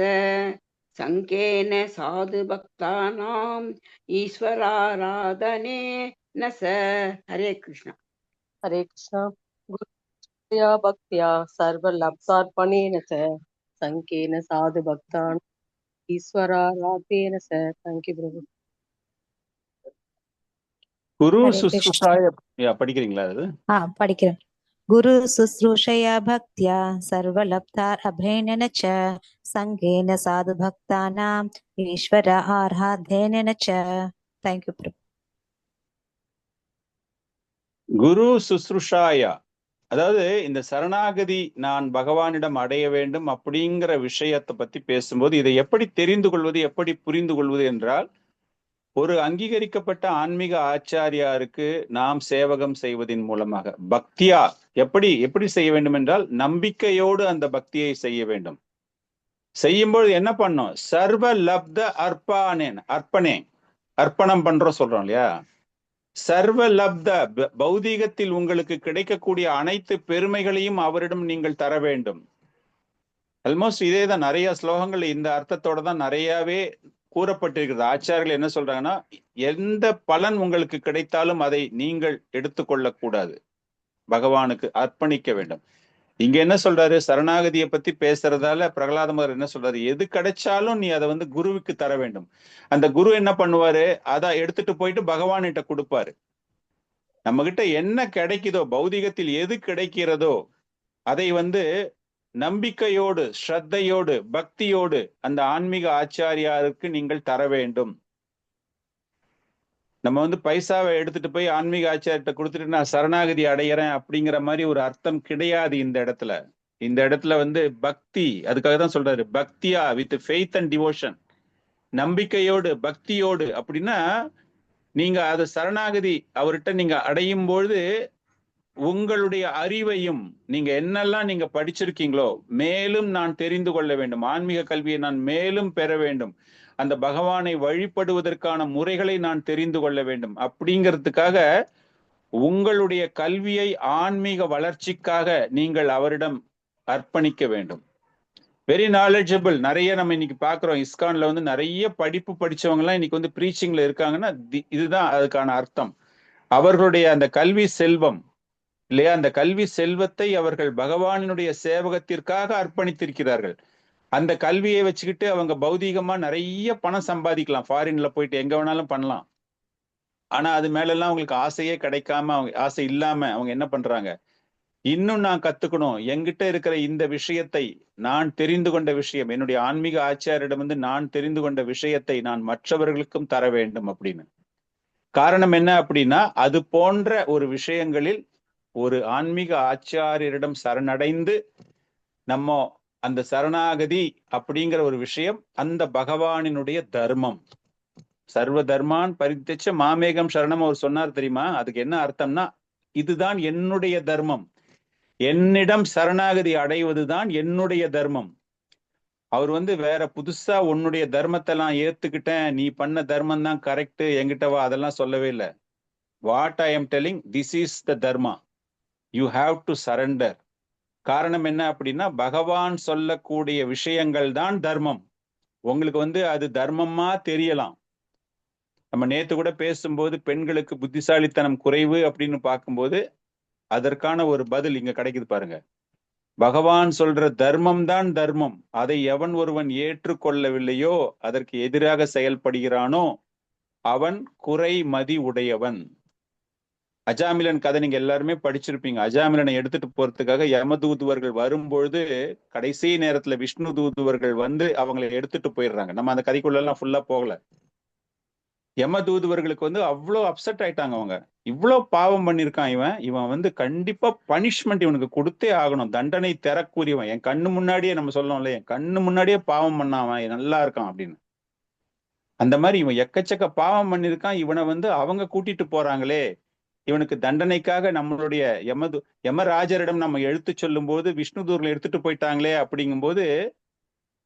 சங்கேன சாது பக்தானாம் ஈஸ்வராராதனேன ச. ஹரே கிருஷ்ணா. हरे कृष्णा. गुरुया भक्त्या सर्वलब्धार्पणेन च संकेन साधु भक्तान् ईश्वराराधनेन च. थैंक यू प्रभु. குரு சுஸ்ருஷாய படிக்கிறீங்களா? அது படிக்கிறேன். குரு சுஸ்ரூஷயா பக்தியா சர்வலப்தார் அபேனன ச சங்கேன சாது பக்தானாம் ஈஸ்வர ஆராதனேன ச. தேங்க் யூ பிரபு. குரு சுஸ்ருஷாயா, அதாவது இந்த சரணாகதி நான் பகவானிடம் அடைய வேண்டும் அப்படிங்கிற விஷயத்தை பத்தி பேசும்போது இதை எப்படி தெரிந்து கொள்வது, எப்படி புரிந்து கொள்வது என்றால், ஒரு அங்கீகரிக்கப்பட்ட ஆன்மீக ஆச்சாரியாருக்கு நாம் சேவகம் செய்வதன் மூலமாக, பக்தியா எப்படி செய்ய வேண்டும் என்றால் நம்பிக்கையோடு அந்த பக்தியை செய்ய வேண்டும். செய்யும்போது என்ன பண்ணோம்? சர்வ லப்த அர்ப்பணம் பண்றோம் சொல்றோம் இல்லையா? சர்வ லப்த, பௌதீகத்தில் உங்களுக்கு கிடைக்கக்கூடிய அனைத்து பெருமைகளையும் அவரிடம் நீங்கள் தர வேண்டும். ஆல்மோஸ்ட் இதே தான், நிறைய ஸ்லோகங்கள் இந்த அர்த்தத்தோட தான் நிறையவே கூறப்பட்டிருக்கிறது. ஆச்சாரியர்கள் என்ன சொல்றாங்கன்னா, எந்த பலன் உங்களுக்கு கிடைத்தாலும் அதை நீங்கள் எடுத்துக்கொள்ளக்கூடாது, பகவானுக்கு அர்ப்பணிக்க வேண்டும். இங்க என்ன சொல்றாரு? சரணாகதியை பத்தி பேசுறதால பிரகலாதமர் என்ன சொல்றாரு? எது கிடைச்சாலும் நீ அதை குருவுக்கு தர வேண்டும். அந்த குரு என்ன பண்ணுவாரு? அதை எடுத்துட்டு போயிட்டு பகவான்கிட்ட கொடுப்பாரு. நம்ம கிட்ட என்ன கிடைக்குதோ, பௌதிகத்தில் எது கிடைக்கிறதோ அதை நம்பிக்கையோடு, ஸ்ரத்தையோடு, பக்தியோடு அந்த ஆன்மீக ஆச்சாரியாருக்கு நீங்கள் தர வேண்டும். நம்ம பைசாவை எடுத்துட்டு போய் ஆன்மீக ஆச்சாரிட்ட கொடுத்துட்டு நான் சரணாகதி அடையிறேன் அப்படிங்கிற மாதிரி ஒரு அர்த்தம் கிடையாது இந்த இடத்துல. இந்த இடத்துல பக்தி, அதுக்காக தான் சொல்றாரு பக்தியா வித் ஃபெய்த் அண்ட் டிவோஷன். நம்பிக்கையோடு பக்தியோடு. அப்படின்னா நீங்க அது சரணாகதி அவர்கிட்ட நீங்க அடையும் பொழுது உங்களுடைய அறிவையும் நீங்க என்னெல்லாம் நீங்க படிச்சிருக்கீங்களோ மேலும் நான் தெரிந்து கொள்ள வேண்டும், ஆன்மீக கல்வியை நான் மேலும் பெற வேண்டும், அந்த பகவானை வழிபடுவதற்கான முறைகளை நான் தெரிந்து கொள்ள வேண்டும் அப்படிங்கிறதுக்காக உங்களுடைய கல்வியை ஆன்மீக வளர்ச்சிக்காக நீங்கள் அவரிடம் அர்ப்பணிக்க வேண்டும். Very knowledgeable. நிறைய நம்ம இன்னைக்கு பாக்குறோம், இஸ்கான்ல வந்து நிறைய படிப்பு படிச்சவங்க எல்லாம் இன்னைக்கு வந்து ப்ரீச்சிங்ல இருக்காங்கன்னா இதுதான் அதுக்கான அர்த்தம். அவர்களுடைய அந்த கல்வி செல்வம் இல்லையா, அந்த கல்வி செல்வத்தை அவர்கள் பகவானினுடைய சேவகத்திற்காக அர்ப்பணித்திருக்கிறார்கள். அந்த கல்வியை வச்சுக்கிட்டு அவங்க பௌதீகமா நிறைய பணம் சம்பாதிக்கலாம், ஃபாரின்ல போயிட்டு எங்க வேணாலும் பண்ணலாம். ஆனா அது மேலெல்லாம் அவங்களுக்கு ஆசையே கிடைக்காம, அவங்க ஆசை இல்லாம அவங்க என்ன பண்றாங்க, இன்னும் நான் கத்துக்கணும், என்கிட்ட இருக்கிற இந்த விஷயத்தை, நான் தெரிந்து கொண்ட விஷயம், என்னுடைய ஆன்மீக ஆச்சாரியிடம் வந்து நான் தெரிந்து கொண்ட விஷயத்தை நான் மற்றவர்களுக்கும் தர வேண்டும் அப்படின்னு. காரணம் என்ன அப்படின்னா, அது போன்ற ஒரு விஷயங்களில் ஒரு ஆன்மீக ஆச்சாரியரிடம் சரணடைந்து நம்ம அந்த சரணாகதி அப்படிங்கிற ஒரு விஷயம் அந்த பகவானினுடைய தர்மம். சர்வ தர்மான் பரித்தெச்ச மாமேகம் சரணம் அவர் சொன்னார் தெரியுமா? அதுக்கு என்ன அர்த்தம்னா, இதுதான் என்னுடைய தர்மம், என்னிடம் சரணாகதி அடைவதுதான் என்னுடைய தர்மம். அவர் வந்து வேற புதுசா உன்னுடைய தர்மத்தை நான் ஏத்துக்கிட்டேன், நீ பண்ண தர்மம் தான் கரெக்ட், என்கிட்ட வா, அதெல்லாம் சொல்லவே இல்லை. What I am telling, this is the Dharma, you have to surrender. காரணம் என்ன அப்படின்னா, பகவான் சொல்லக்கூடிய விஷயங்கள் தான் தர்மம். உங்களுக்கு வந்து அது தர்மமா தெரியலாம். நம்ம நேத்து கூட பேசும்போது பெண்களுக்கு புத்திசாலித்தனம் குறைவு அப்படின்னு பார்க்கும்போது அதற்கான ஒரு பதில் இங்க கிடைக்குது பாருங்க. பகவான் சொல்ற தர்மம் தான் தர்மம், அதை எவன் ஒருவன் ஏற்றுக்கொள்ளவில்லையோ, அதற்கு எதிராக செயல்படுகிறானோ அவன் குறை மதி உடையவன். அஜாமிலன் கதை நீங்க எல்லாருமே படிச்சிருப்பீங்க. அஜாமிலனை எடுத்துட்டு போறதுக்காக யமதூதுவர்கள் வரும்பொழுது கடைசி நேரத்துல விஷ்ணு தூதுவர்கள் வந்து அவங்களை எடுத்துட்டு போயிடுறாங்க. நம்ம அந்த கதைக்குள்ள எல்லாம் ஃபுல்லா போகல. யம தூதுவர்களுக்கு வந்து அவ்வளோ அப்செட் ஆயிட்டாங்க. அவங்க இவ்வளோ பாவம் பண்ணியிருக்கான், இவன் வந்து கண்டிப்பா பனிஷ்மெண்ட் இவனுக்கு கொடுத்தே ஆகணும், தண்டனை தரக்கூடியவன், என் கண்ணு முன்னாடியே, நம்ம சொல்லணும்ல, என் கண்ணு முன்னாடியே பாவம் பண்ணாவன் நல்லா இருக்கான் அப்படின்னு. அந்த மாதிரி இவன் எக்கச்சக்க பாவம் பண்ணியிருக்கான், இவனை வந்து அவங்க கூட்டிட்டு போறாங்களே, இவனுக்கு தண்டனைக்காக நம்மளுடைய யமராஜரிடம் நம்ம எடுத்து சொல்லும் போது விஷ்ணு தூர்ல எடுத்துட்டு போயிட்டாங்களே அப்படிங்கும்போது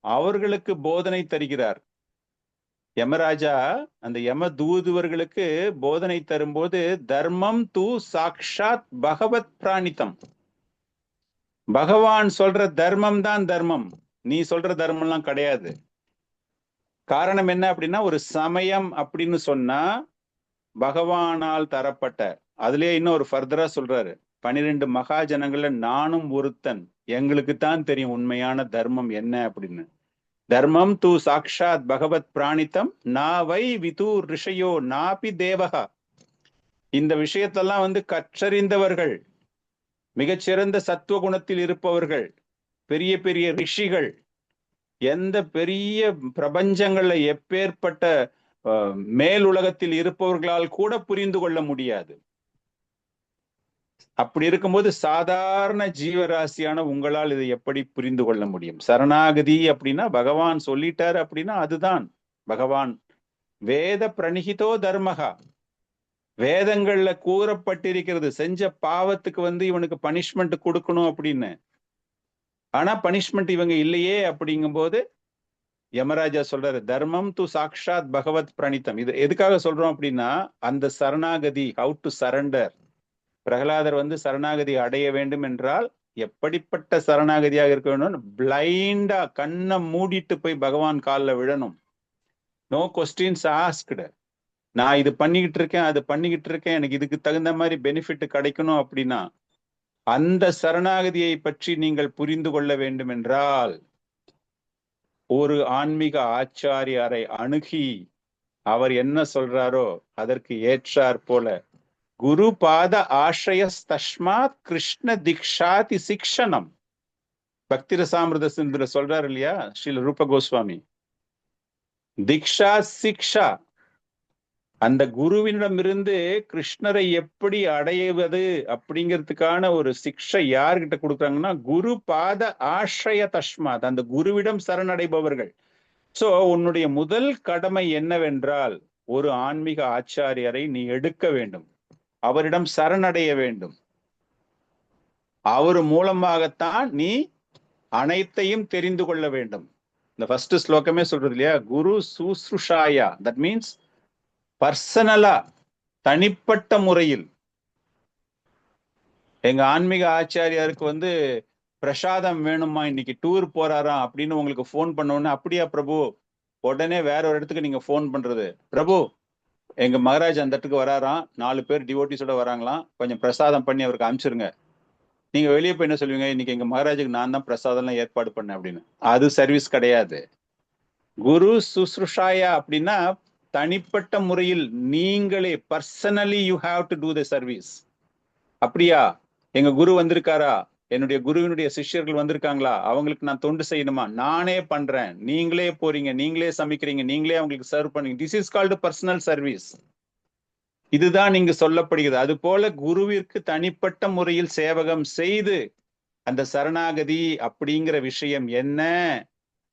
அவர்களுக்கு போதனை தருகிறார் யமராஜா. அந்த யம தூதுவர்களுக்கு போதனை தரும்போது, தர்மம் தூ சாக்ஷாத் பகவத் பிராணித்தம், பகவான் சொல்ற தர்மம் தான் தர்மம், நீ சொல்ற தர்மம் எல்லாம் கிடையாது. காரணம் என்ன அப்படின்னா, ஒரு சமயம் அப்படின்னு சொன்னா பகவானால் தரப்பட்ட, அதுலயே இன்னும் ஒரு ஃபர்தரா சொல்றாரு, 12 மகாஜனங்கள்ல நானும் ஒருத்தன், எங்களுக்கு தான் தெரியும் உண்மையான தர்மம் என்ன அப்படின்னு. தர்மம் தூ சாக்ஷாத் பகவத் பிராணித்தம் நாவை விது ரிஷயோ நாபி தேவகா. இந்த விஷயத்தெல்லாம் வந்து கற்றறிந்தவர்கள், மிகச்சிறந்த சத்துவ குணத்தில் இருப்பவர்கள், பெரிய பெரிய ரிஷிகள், எந்த பெரிய பிரபஞ்சங்கள்ல எப்பேற்பட்ட மேல் உலகத்தில் இருப்பவர்களால் கூட புரிந்து கொள்ள முடியாது. அப்படி இருக்கும்போது சாதாரண ஜீவராசியான உங்களால் இதை எப்படி புரிந்து கொள்ள முடியும்? சரணாகதி அப்படின்னா பகவான் சொல்லிட்டாரு அப்படின்னா அதுதான் பகவான். வேத பிரணிகிதோ தர்மகா, வேதங்கள்ல கூறப்பட்டிருக்கிறது, செஞ்ச பாவத்துக்கு வந்து இவனுக்கு பனிஷ்மெண்ட் கொடுக்கணும் அப்படின்னு. ஆனா பனிஷ்மெண்ட் இவங்க இல்லையே அப்படிங்கும்போது யமராஜா சொல்றாரு, தர்மம் து சாக்ஷாத் பகவத் பிரணித்தம். இது எதுக்காக சொல்றோம் அப்படின்னா, அந்த சரணாகதி, ஹவு டு சரண்டர். பிரகலாதர் வந்து சரணாகதி அடைய வேண்டும் என்றால் எப்படிப்பட்ட சரணாகதியாக இருக்க வேண்டும்? பிளைண்டா கண்ணை மூடிட்டு போய் பகவான் காலில் விழணும். No questions asked. நான் இது பண்ணிக்கிட்டு இருக்கேன், அது பண்ணிக்கிட்டு இருக்கேன், எனக்கு இதுக்கு தகுந்த மாதிரி பெனிஃபிட் கிடைக்கணும் அப்படின்னா, அந்த சரணாகதியை பற்றி நீங்கள் புரிந்து கொள்ள வேண்டும் என்றால் ஒரு ஆன்மீக ஆச்சாரியாரை அணுகி அவர் என்ன சொல்றாரோ அதற்கு ஏற்றார் போல குரு பாத ஆශ්‍රயஸ் தஸ்மாத் கிருஷ்ண திக்ஷாதி சிக்ஷனம். பக்தி ரசாமிருத சிந்துல சொல்றாரு இல்லையா ஸ்ரீல ரூப கோஸ்வாமி, திக்ஷா சிக்ஷா. அந்த குருவினிடமிருந்து கிருஷ்ணரை எப்படி அடைவது அப்படிங்கிறதுக்கான ஒரு சிக்ஷை யார்கிட்ட கொடுக்குறாங்கன்னா, குரு பாத ஆශ්‍රய தஸ்மாத், அந்த குருவிடம் சரணடைபவர்கள். சோ உன்னுடைய முதல் கடமை என்னவென்றால் ஒரு ஆன்மீக ஆச்சாரியரை நீ எடுக்க வேண்டும், அவரிடம் சரணடைய வேண்டும். அவர் மூலமாகத்தான் நீ அனைத்தையும் தெரிந்து கொள்ள வேண்டும். இந்த ஃபர்ஸ்ட் ஸ்லோகமே சொல்றது இல்லையா, குரு சுஸ்ருஷாயா, தட் மீன்ஸ் பர்சனலா, தனிப்பட்ட முறையில். எங்க ஆன்மீக ஆச்சாரியாருக்கு பிரசாதம் வேணுமா, இன்னைக்கு டூர் போறாராம் அப்படின்னு உங்களுக்கு போன் பண்ணோன்னு, அப்படியா பிரபு, உடனே வேற ஒரு இடத்துக்கு நீங்க போன் பண்றது, பிரபு எங்க மகாராஜ் அந்த இடத்துக்கு வராராம், 4 பேர் டிவோட்டிஸோட வராங்களாம், கொஞ்சம் பிரசாதம் பண்ணி அவருக்கு அனுப்பிச்சிருங்க. நீங்க வெளியே போய் என்ன சொல்லுவீங்க, இன்னைக்கு எங்க மகாராஜுக்கு நான் தான் பிரசாதம்லாம் ஏற்பாடு பண்ணேன் அப்படின்னு. அது சர்வீஸ் கிடையாது. குரு சுஸ்ருஷாயா அப்படின்னா தனிப்பட்ட முறையில் நீங்களே, personally you have to do the service. அப்படியா, எங்க குரு வந்திருக்காரா, என்னுடைய குருவினுடைய சிஷ்யர்கள் வந்திருக்காங்களா, அவங்களுக்கு நான் தொண்டு செய்யணுமா, நானே பண்றேன், நீங்களே போறீங்க, நீங்களே சமைக்கிறீங்க, நீங்களே அவங்களுக்கு சர்வ் பண்ணீங்க. This is called personal service. இதுதான் நீங்க சொல்லப்படுகிறது. அது போல குருவிற்கு தனிப்பட்ட முறையில் சேவகம் செய்து அந்த சரணாகதி அப்படிங்கிற விஷயம் என்ன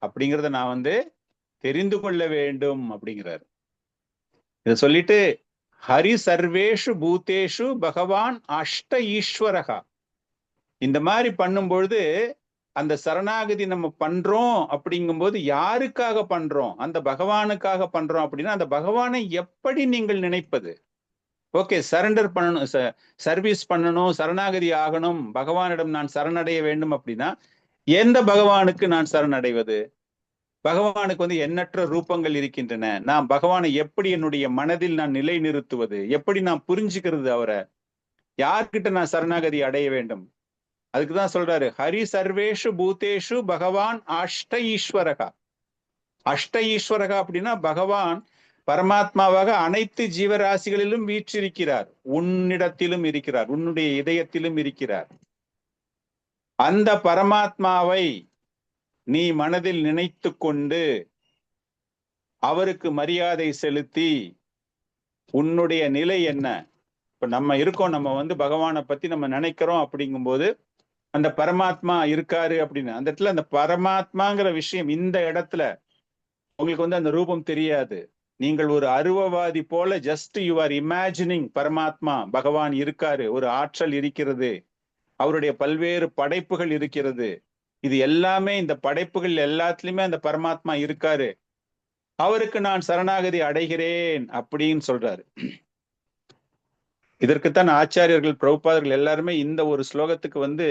அப்படிங்கிறத நான் தெரிந்து கொள்ள வேண்டும் அப்படிங்கிறார். இத சொல்லிட்டு ஹரி சர்வேஷு பூதேஷு பகவான் அஷ்ட ஈஸ்வரகா, இந்த மாதிரி பண்ணும்பொழுது அந்த சரணாகதி நம்ம பண்றோம் அப்படிங்கும்போது யாருக்காக பண்றோம், அந்த பகவானுக்காக பண்றோம் அப்படின்னா அந்த பகவானை எப்படி நீங்கள் நினைப்பது? ஓகே, சரண்டர் பண்ணணும், சர்வீஸ் பண்ணணும், சரணாகதி ஆகணும், பகவானிடம் நான் சரணடைய வேண்டும் அப்படின்னா எந்த பகவானுக்கு நான் சரணடைவது? பகவானுக்கு எண்ணற்ற ரூபங்கள் இருக்கின்றன. நான் பகவானை எப்படி என்னுடைய மனதில் நான் நிலை நிறுத்துவது, எப்படி நான் புரிஞ்சுக்கிறது, அவரை யார்கிட்ட நான் சரணாகதி அடைய வேண்டும்? அதுக்குதான் சொல்றாரு ஹரி சர்வேஷு பூதேஷு பகவான் அஷ்ட ஈஸ்வரகா. அஷ்ட ஈஸ்வரகா அப்படின்னா பகவான் பரமாத்மாவாக அனைத்து ஜீவராசிகளிலும் வீற்றிருக்கிறார், உன்னிடத்திலும் இருக்கிறார், உன்னுடைய இதயத்திலும் இருக்கிறார். அந்த பரமாத்மாவை நீ மனதில் நினைத்து கொண்டு அவருக்கு மரியாதை செலுத்தி உன்னுடைய நிலை என்ன? இப்ப நம்ம இருக்கோம், நம்ம பகவானை பத்தி நம்ம நினைக்கிறோம் அப்படிங்கும்போது அந்த பரமாத்மா இருக்காரு அப்படின்னு அந்த இடத்துல அந்த பரமாத்மாங்கிற விஷயம் இந்த இடத்துல உங்களுக்கு அந்த ரூபம் தெரியாது. நீங்கள் ஒரு அருவவாதி போல ஜஸ்ட் யூ ஆர் இமேஜினிங் பரமாத்மா, பகவான் இருக்காரு, ஒரு ஆற்றல் இருக்கிறது, அவருடைய பல்வேறு படைப்புகள் இருக்கிறது, இது எல்லாமே இந்த படைப்புகள் எல்லாத்துலயுமே அந்த பரமாத்மா இருக்காரு, அவருக்கு நான் சரணாகதி அடைகிறேன் அப்படின்னு சொல்றாரு. இதற்குத்தான் ஆச்சாரியர்கள் பிரபுபாதர்கள் எல்லாருமே இந்த ஒரு ஸ்லோகத்துக்கு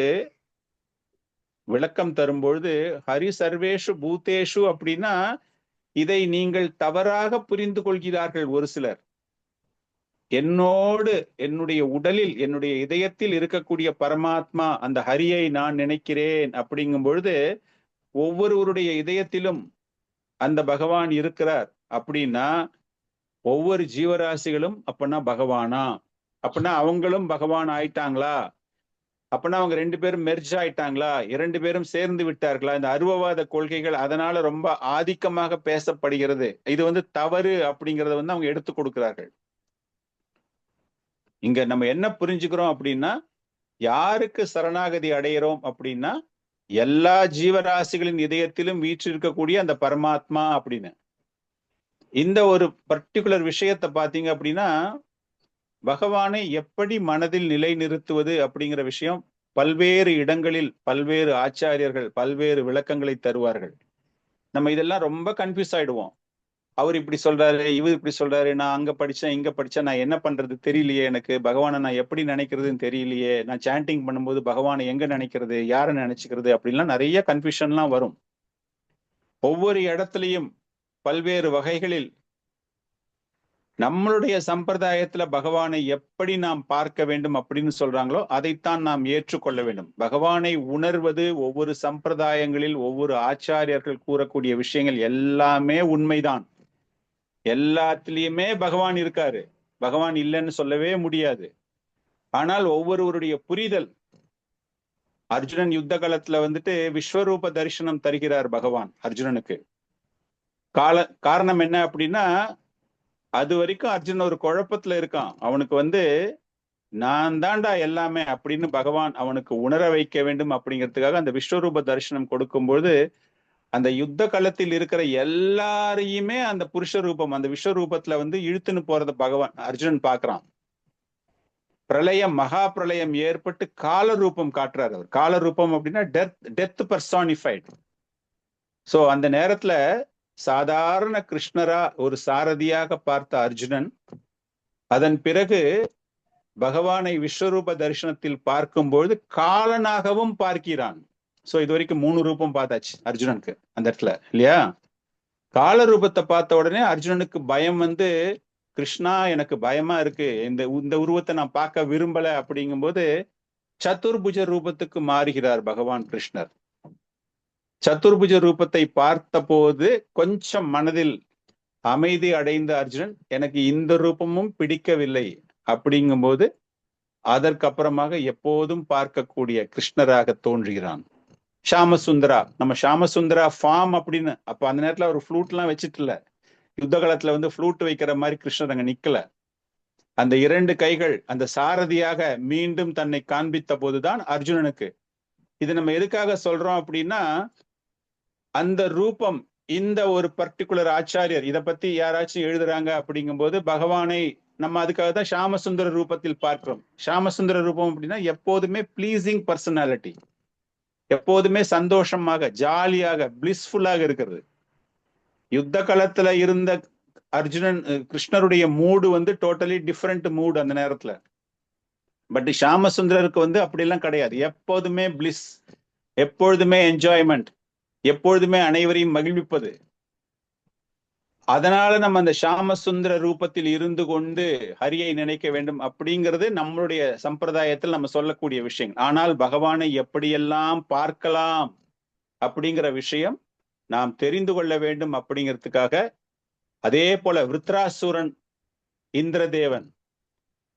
விளக்கம் தரும்பொழுது ஹரி சர்வேஷு பூதேஷு அப்படின்னா இதை நீங்கள் தவறாக புரிந்து கொள்கிறார்கள் ஒரு சிலர். என்னோடு, என்னுடைய உடலில், என்னுடைய இதயத்தில் இருக்கக்கூடிய பரமாத்மா அந்த ஹரியை நான் நினைக்கிறேன் அப்படிங்கும் பொழுது ஒவ்வொருவருடைய இதயத்திலும் அந்த பகவான் இருக்கிறார் அப்படின்னா ஒவ்வொரு ஜீவராசிகளும் அப்பனா பகவானா, அப்படின்னா அவங்களும் பகவான் ஆயிட்டாங்களா, அப்படின்னா அவங்க 2 பேரும் மெர்ஜ் ஆயிட்டாங்களா, 2 பேரும் சேர்ந்து விட்டார்களா? இந்த அருவவாத கொள்கைகள் அதனால ரொம்ப ஆதிக்கமாக பேசப்படுகிறது. இது தவறு அப்படிங்கறத அவங்க எடுத்து கொடுக்கிறார்கள். இங்க நம்ம என்ன புரிஞ்சுக்கிறோம் அப்படின்னா, யாருக்கு சரணாகதி அடைகிறோம் அப்படின்னா எல்லா ஜீவராசிகளின் இதயத்திலும் வீற்றிருக்கக்கூடிய அந்த பரமாத்மா அப்படின்னு. இந்த ஒரு பர்டிகுலர் விஷயத்தை பாத்தீங்க அப்படின்னா பகவானை எப்படி மனதில் நிலை நிறுத்துவது அப்படிங்கிற விஷயம் பல்வேறு இடங்களில் பல்வேறு ஆச்சாரியர்கள் பல்வேறு விளக்கங்களை தருவார்கள். நம்ம இதெல்லாம் ரொம்ப கன்ஃபியூஸ் ஆயிடுவோம். அவர் இப்படி சொல்றாரு, இவர் இப்படி சொல்றாரு, நான் அங்க படிச்சேன் இங்க படிச்சேன், நான் என்ன பண்றது தெரியலையே, எனக்கு பகவானை நான் எப்படி நினைக்கிறதுன்னு தெரியலையே, நான் சாண்டிங் பண்ணும்போது பகவானை எங்க நினைக்கிறது, யாரை நினைச்சுக்கிறது, அப்படின்லாம் நிறைய கன்ஃபியூஷன்லாம் வரும். ஒவ்வொரு இடத்துலையும் பல்வேறு வகைகளில் நம்மளுடைய சம்பிரதாயத்துல பகவானை எப்படி நாம் பார்க்க வேண்டும் அப்படின்னு சொல்றாங்களோ அதைத்தான் நாம் ஏற்றுக்கொள்ள வேண்டும். பகவானை உணர்வது ஒவ்வொரு சம்பிரதாயங்களில் ஒவ்வொரு ஆச்சாரியர்கள் கூறக்கூடிய விஷயங்கள் எல்லாமே உண்மைதான். எல்லாத்திலையுமே பகவான் இருக்காரு, பகவான் இல்லைன்னு சொல்லவே முடியாது. ஆனால் ஒவ்வொருவருடைய புரிதல், அர்ஜுனன் யுத்த காலத்துல விஸ்வரூப தரிசனம் தருகிறார் பகவான் அர்ஜுனனுக்கு. காரணம் என்ன அப்படின்னா, அது வரைக்கும் அர்ஜுன் ஒரு குழப்பத்துல இருக்கான். அவனுக்கு நான் தாண்டா எல்லாமே அப்படின்னு பகவான் அவனுக்கு உணர வைக்க வேண்டும் அப்படிங்கிறதுக்காக அந்த விஸ்வரூப தரிசனம் கொடுக்கும்போது அந்த யுத்த களத்தில் இருக்கிற எல்லாரையுமே அந்த புருஷ ரூபம், அந்த விஸ்வரூபத்துல இழுத்துன்னு போறத பகவான் அர்ஜுனன் பாக்குறான். பிரளயம், மகா பிரளயம் ஏற்பட்டு கால ரூபம் காட்டுறாரு அவர். கால ரூபம் அப்படின்னா டெத் பர்சானிஃபைட். சோ அந்த நேரத்துல சாதாரண கிருஷ்ணரா ஒரு சாரதியாக பார்த்த அர்ஜுனன் அதன் பிறகு பகவானை விஸ்வரூப தரிசனத்தில் பார்க்கும்பொழுது காலனாகவும் பார்க்கிறான். சோ இது வரைக்கும் 3 ரூபம் பார்த்தாச்சு அர்ஜுனனுக்கு அந்த இடத்துல, இல்லையா? கால ரூபத்தை பார்த்த உடனே அர்ஜுனனுக்கு பயம் கிருஷ்ணா எனக்கு பயமா இருக்கு, இந்த உருவத்தை நான் பார்க்க விரும்பல அப்படிங்கும்போது சதுர்புஜ ரூபத்துக்கு மாறுகிறார் பகவான் கிருஷ்ணர். சதுர்புஜ ரூபத்தை பார்த்த போது கொஞ்சம் மனதில் அமைதி அடைந்த அர்ஜுனன் எனக்கு இந்த ரூபமும் பிடிக்கவில்லை அப்படிங்கும்போது அதற்கப்புறமாக எப்போதும் பார்க்கக்கூடிய கிருஷ்ணராக தோன்றுகிறான். ஷாமசுந்தரா, நம்ம ஷாமசுந்தரா ஃபார்ம் அப்படின்னு. அப்ப அந்த நேரத்துல ஒரு ஃப்ளூட் எல்லாம் வச்சுட்டு இல்ல, யுத்த காலத்துல ஃப்ளூட் வைக்கிற மாதிரி கிருஷ்ணர் அங்க நிக்கல. அந்த 2 கைகள் அந்த சாரதியாக மீண்டும் தன்னை காண்பித்த போதுதான் அர்ஜுனனுக்கு. இது நம்ம எதுக்காக சொல்றோம் அப்படின்னா, அந்த ரூபம், இந்த ஒரு பர்டிகுலர் ஆச்சாரியர் இதை பத்தி யாராச்சும் எழுதுறாங்க அப்படிங்கும்போது பகவானை நம்ம அதுக்காக தான் ஷாமசுந்தர ரூபத்தில் பார்க்கிறோம். ஷாமசுந்தர ரூபம் அப்படின்னா எப்போதுமே பிளீசிங் பர்சனாலிட்டி, எப்போதுமே சந்தோஷமாக, ஜாலியாக, பிளிஸ்ஃபுல்லாக இருக்கிறது. யுத்த காலத்துல இருந்த அர்ஜுனன், கிருஷ்ணருடைய மூடு டோட்டலி டிஃப்ரெண்ட் மூடு அந்த நேரத்துல. பட் ஷாமசுந்தரருக்கு அப்படிலாம் கிடையாது. எப்போதுமே பிளிஸ், எப்பொழுதுமே என்ஜாய்மெண்ட், எப்பொழுதுமே அனைவரையும் மகிழ்விப்பது. அதனால நம்ம அந்த ஷாமசுந்தர ரூபத்தில் இருந்து கொண்டு ஹரியை நினைக்க வேண்டும் அப்படிங்கிறது நம்மளுடைய சம்பிரதாயத்தில் நம்ம சொல்லக்கூடிய விஷயம். ஆனால் பகவானை எப்படியெல்லாம் பார்க்கலாம் அப்படிங்கிற விஷயம் நாம் தெரிந்து கொள்ள வேண்டும் அப்படிங்கிறதுக்காக, அதே போல விருத்ராசுரன் இந்திரதேவன்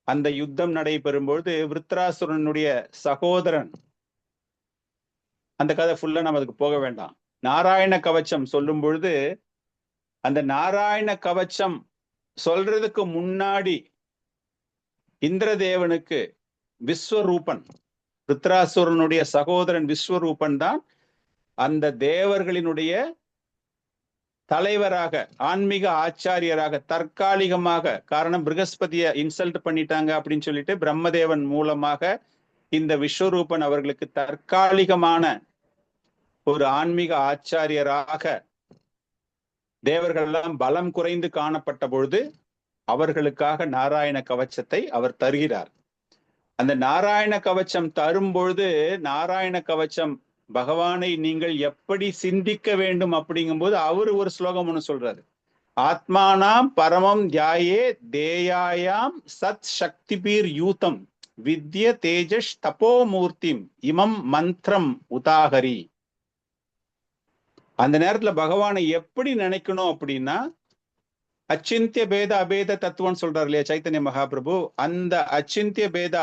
அந்த யுத்தம் நடைபெறும்பொழுது விருத்ராசுரனுடைய சகோதரன், அந்த கதை ஃபுல்லா நம்ம அதுக்கு போக வேண்டாம். நாராயண கவச்சம் சொல்லும் பொழுது அந்த நாராயண கவச்சம் சொல்றதுக்கு முன்னாடி இந்திரதேவனுக்கு விஸ்வரூபன், விருத்ராசுரனுடைய சகோதரன் விஸ்வரூபன் தான் அந்த தேவர்களினுடைய தலைவராக, ஆன்மீக ஆச்சாரியராக தற்காலிகமாக, காரணம் ப்ரகஸ்பதியை இன்சல்ட் பண்ணிட்டாங்க அப்படின்னு சொல்லிட்டு பிரம்மதேவன் மூலமாக இந்த விஸ்வரூபன் அவர்களுக்கு தற்காலிகமான ஒரு ஆன்மீக ஆச்சாரியராக தேவர்கள் எல்லாம் பலம் குறைந்து காணப்பட்ட பொழுது அவர்களுக்காக நாராயண கவச்சத்தை அவர் தருகிறார். அந்த நாராயண கவச்சம் தரும் பொழுது, நாராயண கவச்சம் பகவானை நீங்கள் எப்படி சிந்திக்க வேண்டும் அப்படிங்கும்போது அவரு ஒரு ஸ்லோகம் ஒண்ணு சொல்றாரு. ஆத்மானாம் பரமம் தியாயே தேயாயாம் சத் சக்திபீர் யூதம் வித்ய தேஜஸ் தபோமூர்த்திம் இமம் மந்திரம் உதாகரி. அந்த நேரத்துல பகவானை எப்படி நினைக்கணும் அப்படின்னா, அச்சிந்திய பேத அபேத தத்துவம் சொல்றாரு இல்லையா சைத்தன்ய மகாபிரபு, அந்த அச்சிந்திய பேத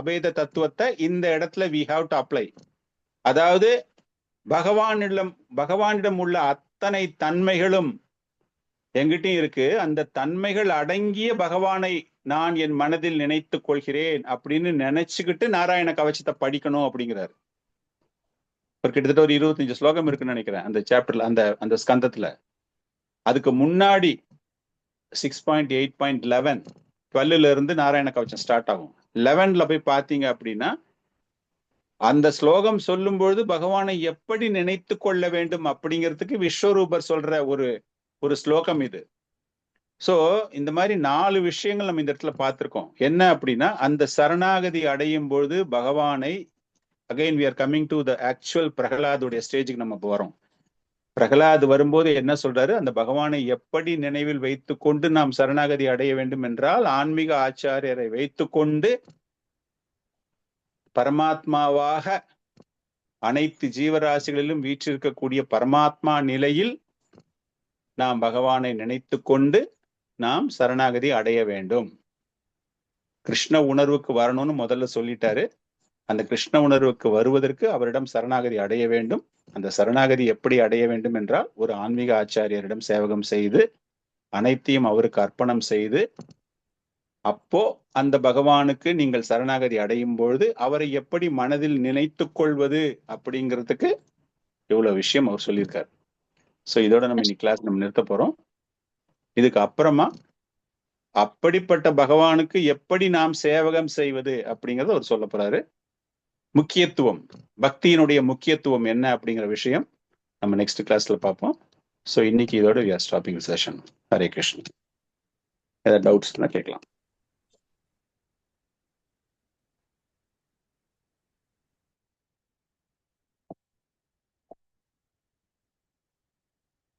அபேத தத்துவத்தை இந்த இடத்துல we have to apply. அதாவது பகவானிடம் உள்ள அத்தனை தன்மைகளும் எங்கிட்டையும் இருக்கு. அந்த தன்மைகள் அடங்கிய பகவானை நான் என் மனதில் நினைத்துக் கொள்கிறேன் அப்படின்னு நினைச்சுக்கிட்டு நாராயண கவச்சத்தை படிக்கணும் அப்படிங்கிறாரு. ஒரு கிட்டத்தட்ட ஒரு 25 ஸ்லோகம் இருக்குன்னு நினைக்கிறேன் அந்த சாப்டர்ல, அந்த ஸ்கந்தத்துல. அதுக்கு முன்னாடி 6.8.11 12ல இருந்து நாராயண கவச்சம் ஸ்டார்ட் ஆகும். 11ல போய் பாத்தீங்க அப்படின்னா அந்த ஸ்லோகம் சொல்லும் பொழுது பகவானை எப்படி நினைத்து கொள்ள வேண்டும் அப்படிங்கிறதுக்கு விஸ்வரூபர் சொல்ற ஒரு ஸ்லோகம் இது. சோ இந்த மாதிரி 4 விஷயங்கள் நம்ம இந்த இடத்துல பார்த்திருக்கோம். என்ன அப்படின்னா, அந்த சரணாகதி அடையும் பொழுது பகவானை, again we are coming to the actual பிரகலாதுடைய ஸ்டேஜுக்கு நம்ம போறோம். பிரகலாத் வரும்போது என்ன சொல்றாரு, அந்த பகவானை எப்படி நினைவில் வைத்து கொண்டு நாம் சரணாகதி அடைய வேண்டும் என்றால், ஆன்மீக ஆச்சாரியரை வைத்து கொண்டு பரமாத்மாவாக அனைத்து ஜீவராசிகளிலும் வீற்றிருக்கக்கூடிய பரமாத்மா நிலையில் நாம் பகவானை நினைத்து கொண்டு நாம் சரணாகதி அடைய வேண்டும். கிருஷ்ண உணர்வுக்கு வரணும்னு முதல்ல சொல்லிட்டாரு. அந்த கிருஷ்ண உணர்வுக்கு வருவதற்கு அவரிடம் சரணாகதி அடைய வேண்டும். அந்த சரணாகதி எப்படி அடைய வேண்டும் என்றால், ஒரு ஆன்மீக ஆச்சாரியரிடம் சேவகம் செய்து அனைத்தையும் அவருக்கு அர்ப்பணம் செய்து, அப்போ அந்த பகவானுக்கு நீங்கள் சரணாகதி அடையும் பொழுது அவரை எப்படி மனதில் நினைத்து கொள்வது அப்படிங்கிறதுக்கு இவ்வளவு விஷயம் அவர் சொல்லியிருக்காரு. ஸோ இதோட நம்ம இன்னைக்கு கிளாஸ் நம்ம நிறுத்த போறோம். இதுக்கு அப்புறமா அப்படிப்பட்ட பகவானுக்கு எப்படி நாம் சேவகம் செய்வது அப்படிங்கறத அவர் சொல்ல போறாரு. முக்கியத்துவம், பக்தியினுடைய முக்கியத்துவம் என்ன அப்படிங்கிற விஷயம் நம்ம நெக்ஸ்ட் கிளாஸ்ல பார்ப்போம். ஸோ இன்னைக்கு இதோட we are stopping the session. Hare Krishna. ஏதாவது டவுட்ஸ்னா கேட்கலாம்.